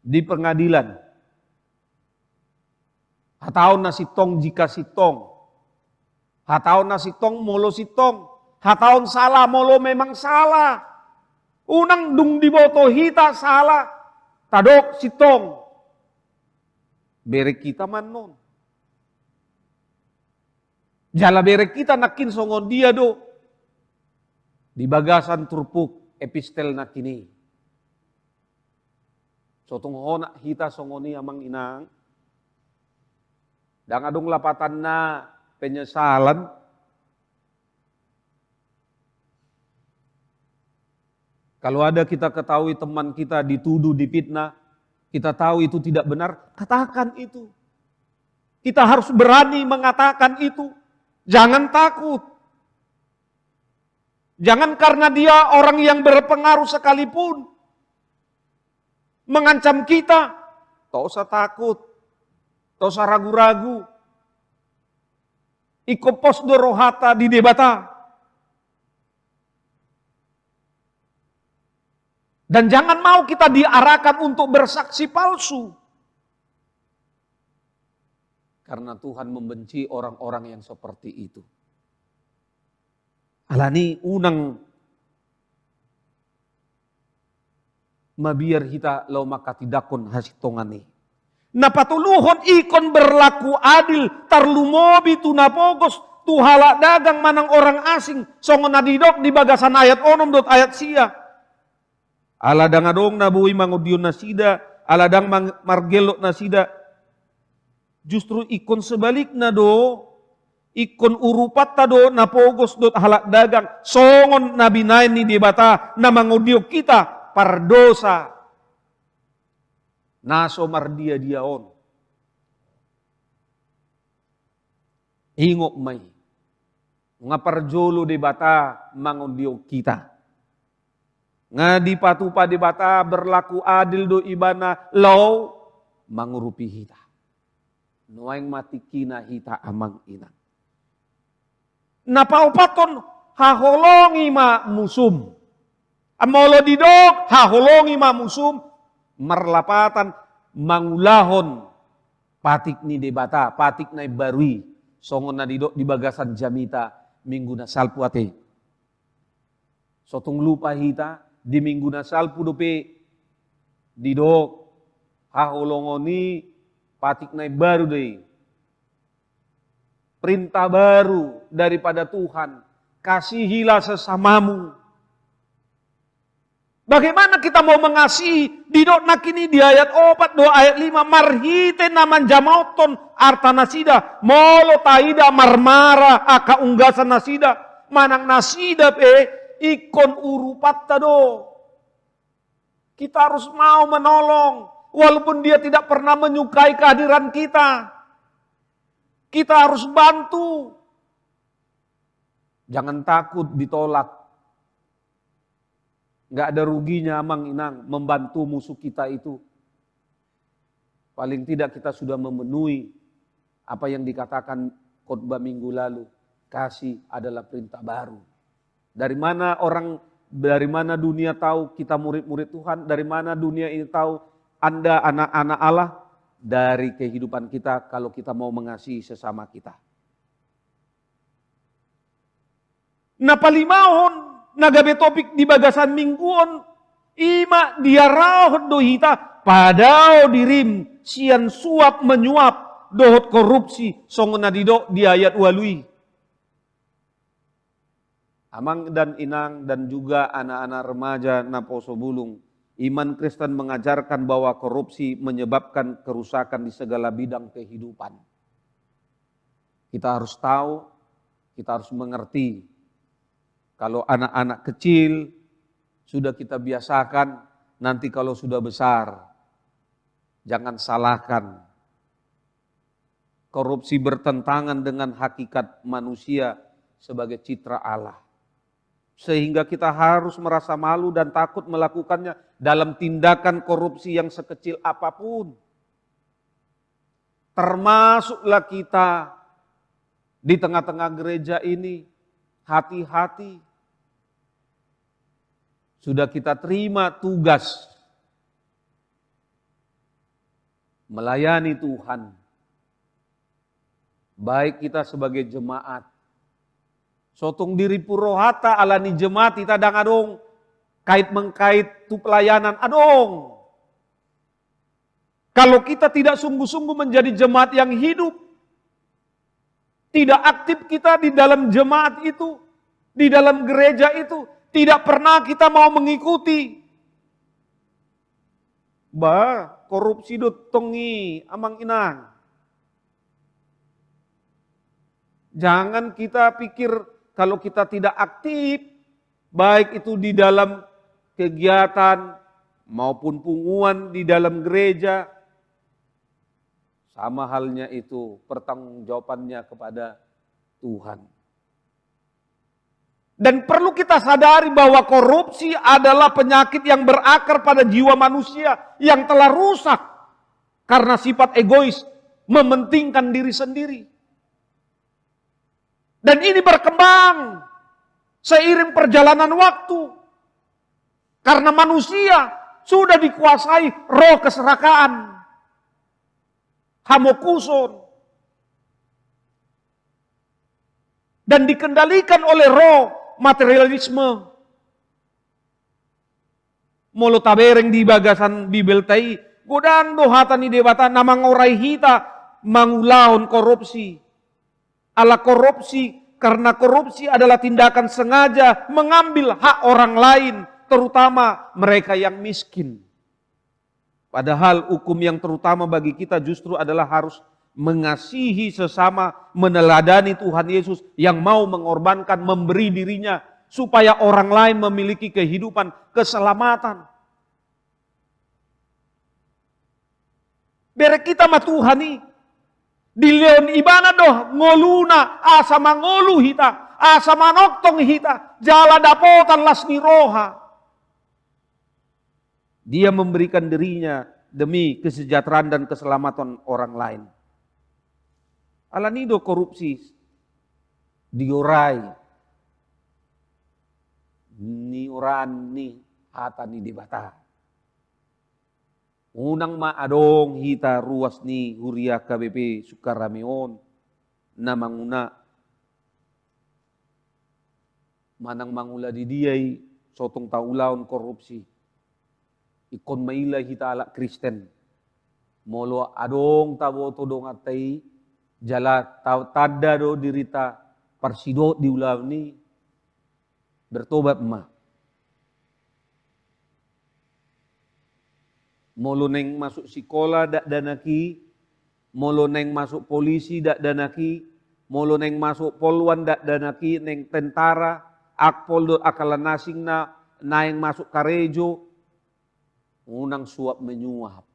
[SPEAKER 3] di pengadilan. Hataon na sitong jika sitong. Hataon na sitong molo sitong. Hataon salah molo memang salah. Unang dung diboto hita salah. Tadok sitong. Berek kita man non. Jala berek kita nakin songon dia do. Di bagasan turpuk epistel na kini. Sotong hona hita songoni amang inang. Dan adong lapatan na penyesalan. Kalau ada kita ketahui teman kita dituduh, difitnah, kita tahu itu tidak benar, katakan itu. Kita harus berani mengatakan itu. Jangan takut. Jangan karena dia orang yang berpengaruh sekalipun mengancam kita, tak usah takut, tak usah ragu-ragu. Iko pos dorohata di debata. Dan jangan mau kita diarahkan untuk bersaksi palsu. Karena Tuhan membenci orang-orang yang seperti itu. Alani unang mabiar hita lau makatidakon hasitongani. Napatuluhon ikon berlaku adil tarlumobi tunapogos tuhala dagang manang orang asing songon nadidok di bagasan ayat onom dot ayat sia. Aladang adong nabui mangudion nasida, aladang margelok nasida. Justru ikon sebaliknya do, ikon urupat tado napogos dot halak dagang songon nabinain ni debata na mangudiok kita pardosa. Naso mardia diaon. Ingok may. Nga parjolo debata mangudiok kita. Nga di patupa di bata berlaku adil do ibana law mangurupi hita. Nuaing mati kina hita amang inang. Napaupaton haholongi ma musum. Amolo didok haholongi ma musum. Marlapatan mangulahon patik ni debata, patik na barui. Songon na didok di bagasan jamita minggu na salpuate. Sotong lupa hita. Di minggu na salpu dope didok haholongoni patik na baru deh. Perintah baru daripada Tuhan. Kasihilah sesamamu. Bagaimana kita mau mengasihi? Didok nakini di ayat 4 do ayat 5 marhite naman jamauton arta nasida molo taida marmara aka unggasan nasida manang nasida ikon urupat tado. Kita harus mau menolong walaupun dia tidak pernah menyukai kehadiran kita. Kita harus bantu. Jangan takut ditolak. Nggak ada ruginya amang inang membantu musuh kita itu. Paling tidak kita sudah memenuhi apa yang dikatakan khotbah minggu lalu. Kasih adalah perintah baru. Dari mana dunia tahu kita murid-murid Tuhan? Dari mana dunia ini tahu Anda anak-anak Allah? Dari kehidupan kita kalau kita mau mengasihi sesama kita. Napalimahon nagabe topik di bagasan mingguon ima diarahon dohita padao dirim sian suap menyuap dohot korupsi songon nadidok di ayat walui. Amang dan inang dan juga anak-anak remaja naposo bulung. Iman Kristen mengajarkan bahwa korupsi menyebabkan kerusakan di segala bidang kehidupan. Kita harus tahu, kita harus mengerti. Kalau anak-anak kecil sudah kita biasakan, nanti kalau sudah besar, jangan salahkan. Korupsi bertentangan dengan hakikat manusia sebagai citra Allah. Sehingga kita harus merasa malu dan takut melakukannya dalam tindakan korupsi yang sekecil apapun. Termasuklah kita di tengah-tengah gereja ini, hati-hati. Sudah kita terima tugas melayani Tuhan. Baik kita sebagai jemaat. Sotong diri purohata alani jemaat kita dang adong. Kait-mengkait tu pelayanan adong. Kalau kita tidak sungguh-sungguh menjadi jemaat yang hidup. Tidak aktif kita di dalam jemaat itu. Di dalam gereja itu. Tidak pernah kita mau mengikuti. Korupsi dotongi amang inang. Jangan kita pikir kalau kita tidak aktif, baik itu di dalam kegiatan maupun punguan di dalam gereja, sama halnya itu pertanggungjawabannya kepada Tuhan. Dan perlu kita sadari bahwa korupsi adalah penyakit yang berakar pada jiwa manusia yang telah rusak karena sifat egois, mementingkan diri sendiri. Dan ini berkembang seiring perjalanan waktu. Karena manusia sudah dikuasai roh keserakaan, hamokuson, dan dikendalikan oleh roh materialisme. Molo tabereng di bagasan Bibel tai, godang dohatan ni debata namang orai hita mangulaon korupsi. Ala korupsi, karena korupsi adalah tindakan sengaja mengambil hak orang lain, terutama mereka yang miskin. Padahal hukum yang terutama bagi kita justru adalah harus mengasihi sesama, meneladani Tuhan Yesus yang mau mengorbankan, memberi dirinya supaya orang lain memiliki kehidupan, keselamatan. Berek kita ma Tuhan ni, di leon ibana doh ngoluna asa mangolu hita, asa manoktong hita, jala dapotan lasni roha. Dia memberikan dirinya demi kesejahteraan dan keselamatan orang lain. Alanido korupsi diorai ni oran ni hata ni debata. Unang maadong hita ruas ni Huria KBP Sukaramion na manguna manang mangula di diay sotong taulaon korupsi. Ikon maila hita ala Kristen. Molo adong tabo todong atay jala tada do dirita parsidot di ulam ni bertobat ma. Molo neng masuk sekolah dak danaki, molo neng masuk polisi dak danaki, molo neng masuk poluan dak danaki, neng tentara, akpol do akalan nasing na naeng masuk karejo, unang suap menyuap.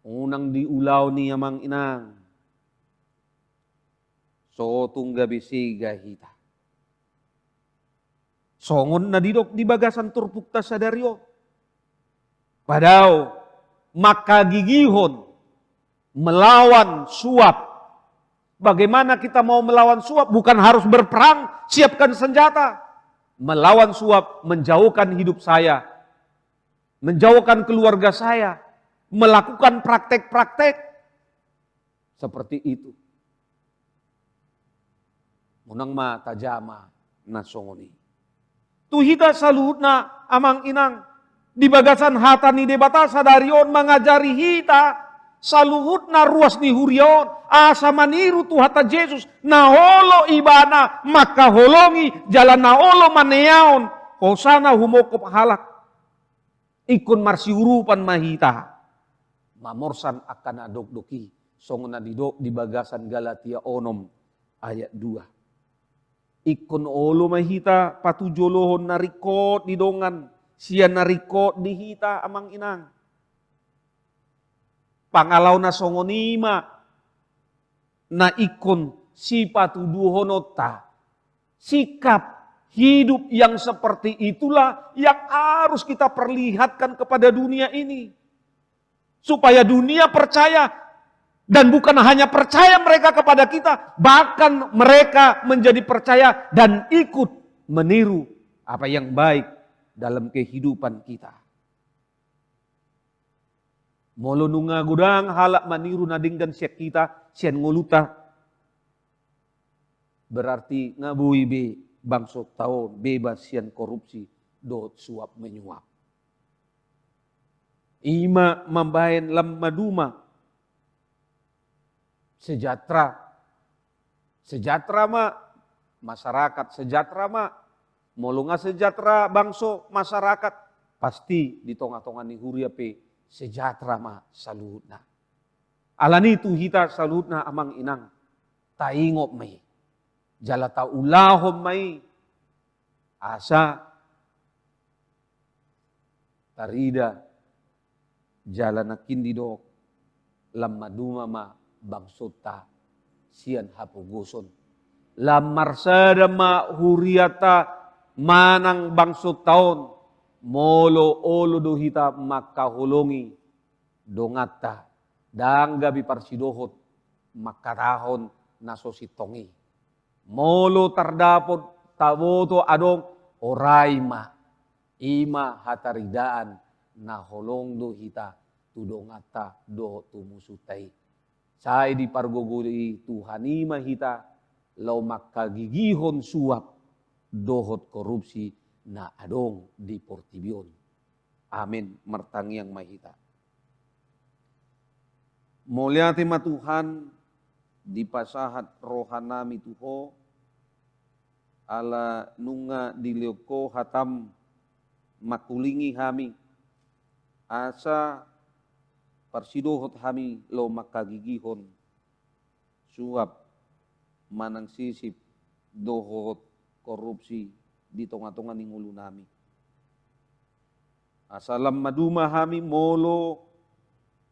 [SPEAKER 3] Unang diulaw ni amang inang. So tungga bisiga hita. Songon na didok di bagasan turpukta sadaryo. Padahal makagigihon melawan suap. Bagaimana kita mau melawan suap? Bukan harus berperang, siapkan senjata. Melawan suap, menjauhkan hidup saya. Menjauhkan keluarga saya. Melakukan praktek-praktek. Seperti itu. Munang ma tajama na songoni. Tuhita salut na amang inang. Di bagasan hata ni debata sadarion mengajari hita saluhut na ruas ni hurion asa maniru tu hata Yesus na holo ibana maka holongi jalan na holo maneaon hosana humokop halak ikon marsiurupan mahita mamorsan akan adok-doki songon na didok di bagasan Galatia onom ayat 2 ikon olo mahita patujolohon na rikot di dongan siya nariko dihita amang inang. Pangalaw na songonima na ikon si patuduhonota. Sikap hidup yang seperti itulah yang harus kita perlihatkan kepada dunia ini. Supaya dunia percaya dan bukan hanya percaya mereka kepada kita, bahkan mereka menjadi percaya dan ikut meniru apa yang baik dalam kehidupan kita. Molo nunga gudang halak maniru nadinggan siak kita, sian ngoluta. Berarti ngabui be bangsot tahun, bebas sian korupsi, dot suap menyuap. Ima mambayan lam maduma. Sejahtera. Sejahtera ma masyarakat, sejahtera ma molo nga sejahtera bangso masyarakat pasti di tonga-tonga ni huria pe sejahtera ma saluhutna. Alani tu hita saluhutna amang inang taingop may jala ta ulahom may asa tarida jala nakindi do lamaduma ma bangsota sian hapuguson lamarsada ma huriata manang bangsot taon, molo olo do hita makahulongi, dongata, danggabi parsidohot, makatahon nasositongi. Molo tardapot taboto adong oraima,
[SPEAKER 4] Ima hataridaan na holong do hita tudongata do tumusutai. Say di pargoguri Tuhan ima hita lau makagigihon suap dohot korupsi na adong di Portibion. Amin martangiang mahita. Mulyati ma Tuhan di pasahat rohanami Tuho ala nunga dilioko hatam makulingi hami asa parsidohot hami lo makagigihon suap manang sisip dohot korupsi di tonga-tonga ning ulu nami. Asalam maduma hami molo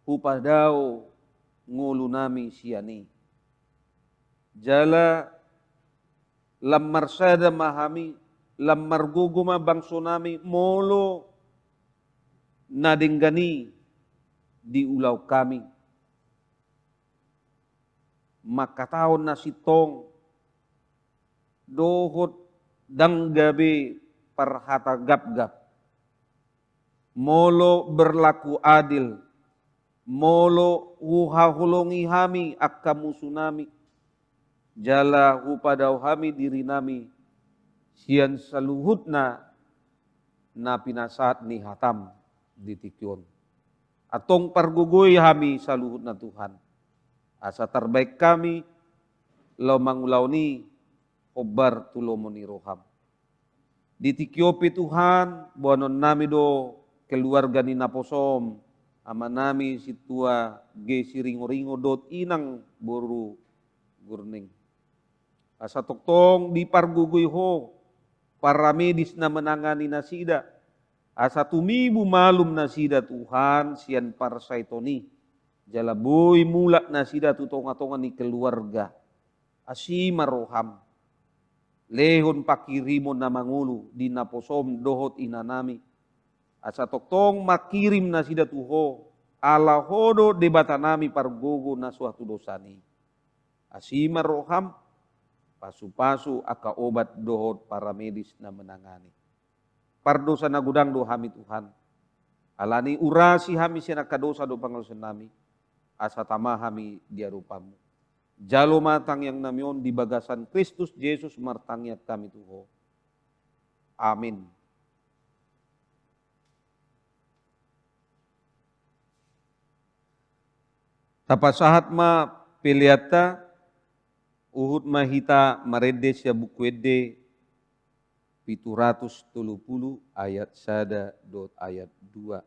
[SPEAKER 4] hupadao ngulu nami siani. Jala lamar sada mahami lamar guguma bangso nami molo nadinggani di ulau kami. Makataon na sitong dohot danggabe parhata gap-gap. Molo berlaku adil. Molo uhahulongi hami akka musuh nami. Jala upadaw hami diri nami sian saluhut na pinasat ni hatam di tikyon. Atong pargugoy hami saluhut na Tuhan. Asa terbaik kami lau mangulaw ni obar tulomon ni roham. Di tikyopi Tuhan buanon nami do keluarga ni naposom ama nami situa ge siringo-ringo dot inang boru gurning. Asa toktong di pargugoy ho para medis na menangani nasida. Asa tumibu malum nasida Tuhan sian parsaitoni. Jalaboy mulak nasida tutonga-tonga ni keluarga. Asima roham. Lehon pakirimon na mangulu di naposom dohot inanami. Asa toktong makirim nasida Tuho. Ala hodo debatanami pargogo na suatu dosani. Asima roham. Pasu-pasu aka obat dohot para medis na menangani. Pardosa na gudang do hami Tuhan. Alani urasi hami siya nakadosa do pangalusan nami. Asa tama hami diarupamu. Jalo matang yang namion di bagasan Kristus Yesus martangiat kami Tuho. Amin. Tapasahat ma piliata uhud mahita maredes ya bukwede 730 ayat 1 dot ayat 2.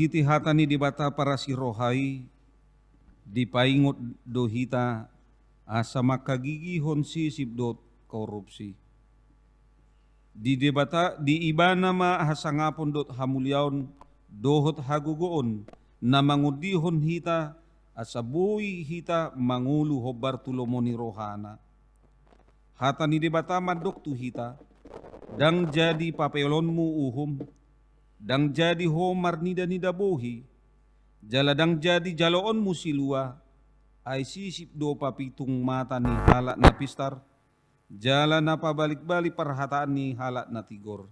[SPEAKER 3] marhiti hatani di bata para si rohai, di paingot dohita, asa makagigihon sisip dot korupsi. Di debata di ibana ma hasangapon dot hamulyaon dohot hagugoon na mangudihon hita asabuhi hita mangulu hobar tulomoni rohana. Hata ni debata madok tu hita dang jadi papelonmu uhum dang jadi homar nida bohi jaladang jadi jaloonmu silua ay sisip do papitung mata ni halak na pistar jala na pabalik-balik perhataan ni halak na tigor.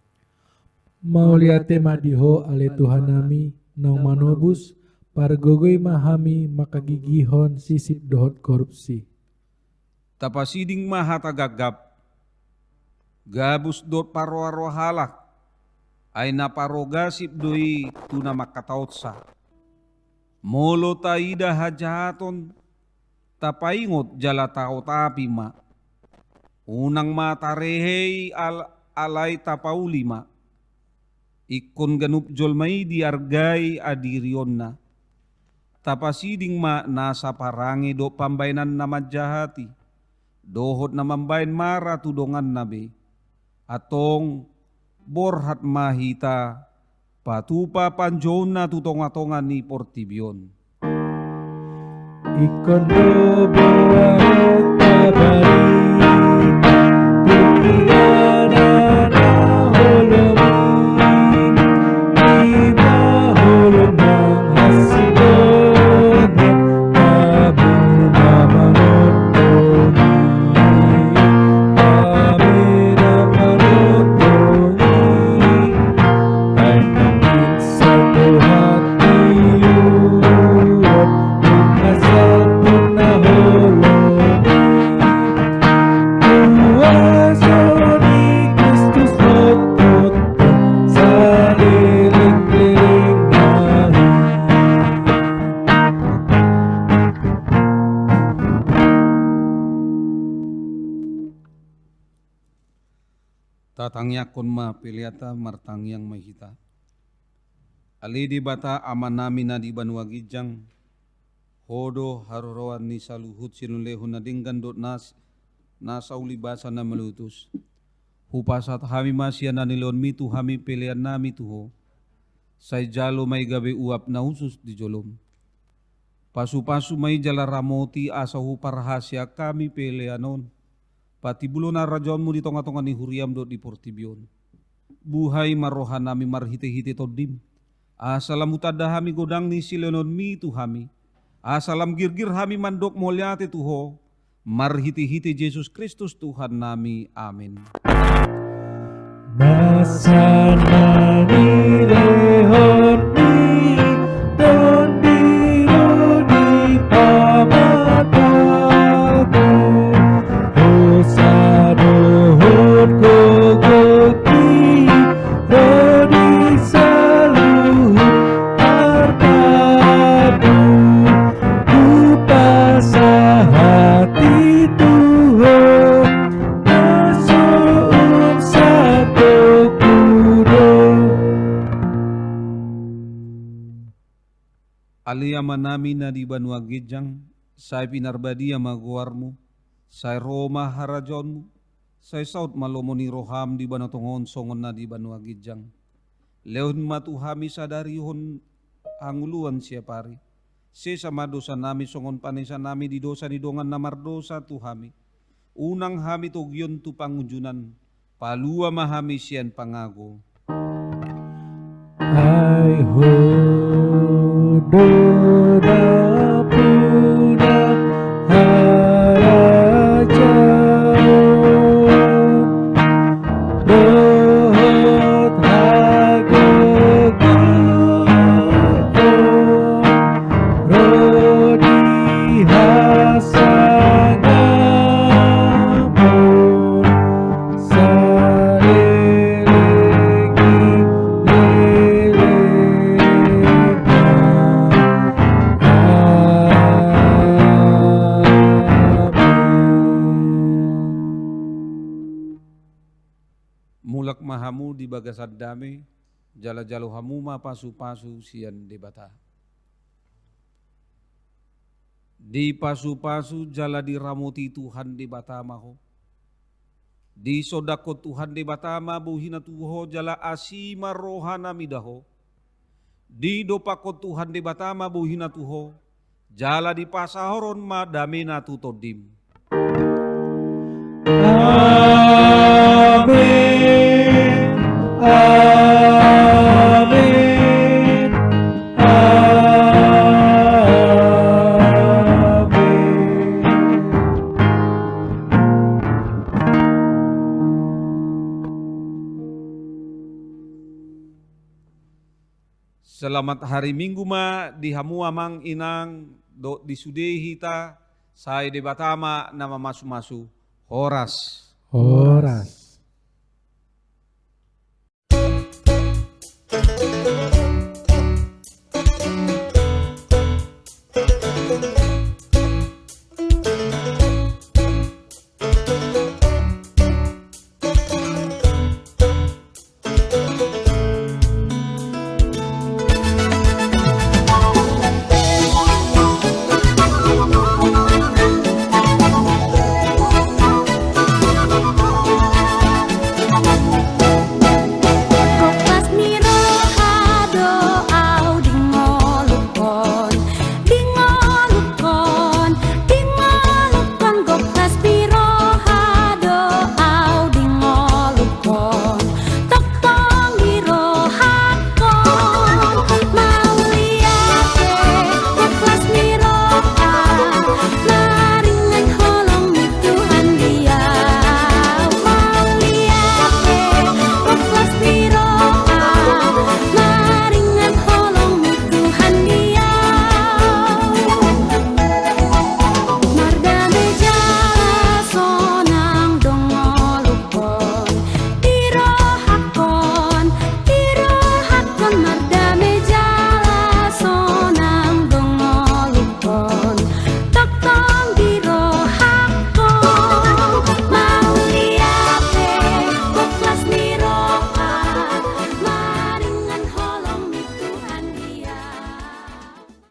[SPEAKER 2] Mauliate madiho ale Tuhan nami nang manobus pargogoy mahami makagigihon sisip dohot korupsi.
[SPEAKER 3] Tapasiding mahatagagap gabus dot paro-aro halak ay naparogasip doi tuna makataot sa. Molo taida hajahaton tapaingot jala tao tapi ma. Unang matarehey alay tapaulima. Ikon ganup jolmay diargay adirion na. Tapasiding ma nasa parangi do pambainan na majahati. Dohot na mambain mara tudongan nabe. Atong borhat mahita patupa panjon na tutong-atongan ni Portibion.
[SPEAKER 2] Ikon do buat tabari Pukidana na holomi Iba holong ng hasidonan Tabi na manotoni Tabi na manotoni Ay nangin sa buhat iyuan Asal pun na holomi Puwaso ni Kristus lopot sa liling-liling nahin
[SPEAKER 3] Tatangyakon ma piliata martangyang mahita. Ali di bata aman namin na di banwagijang hodo haroroan ni saluhut sinulehon na dinggan dot nasa ulibasa na malutus. Hupasat hami masya na nilon mitu hami pilihan nami tuho. Say jalo may gabi uap na usus di jolom. Pasu-pasu may jala ramoti asa huparahasya kami pilihanon. Pati bulo na rajon mo dito nga ni huriam do di Portibion. Buhay marohan nami marhite-hite to dim. Asalam utada hami godang ni silenon mi tu hami. Asalam girgir hami mandok molyate tuho. Marhite-hite Jesus Kristus Tuhan nami. Amin.
[SPEAKER 2] Nasana ni rehon mi don biru di pamataku Hosadohon kogoki rodi saluhut hartamu Upasa hati Tuhan Nasuun satu kudo
[SPEAKER 3] Aliyaman namin na di banwagijang, say pinarbadi ang maguwarmo, say Roma harajon mo, say South malomoni roham di banatongon songon na di banwagijang. Leon matuhami sa darihon anguluan siya pari. Si sama dosa nami songon panisa nami di dosa ni dongan na mardosa tuhami. Unang hami tugyon tu pangunjunan, palua mahami siyan pangago.
[SPEAKER 2] Ay hodo na puna harajan Dohot hagogo Rodi hasangamon
[SPEAKER 3] Mulak mahamu di bagasad dami, jala-jalo hamuma pasu-pasu sian debata. Di pasu-pasu jala diramuti Tuhan debata maho. Di sodako Tuhan debata ma buhina tuho jala asima rohana midaho. Di dopako Tuhan debata ma buhina tuho jala di pasahoron ma damena tutodim.
[SPEAKER 2] Amin. Amin.
[SPEAKER 3] Selamat hari Minggu ma di hamua mang inang do disudehi ta saya debatama nama masu-masu horas.
[SPEAKER 2] Horas.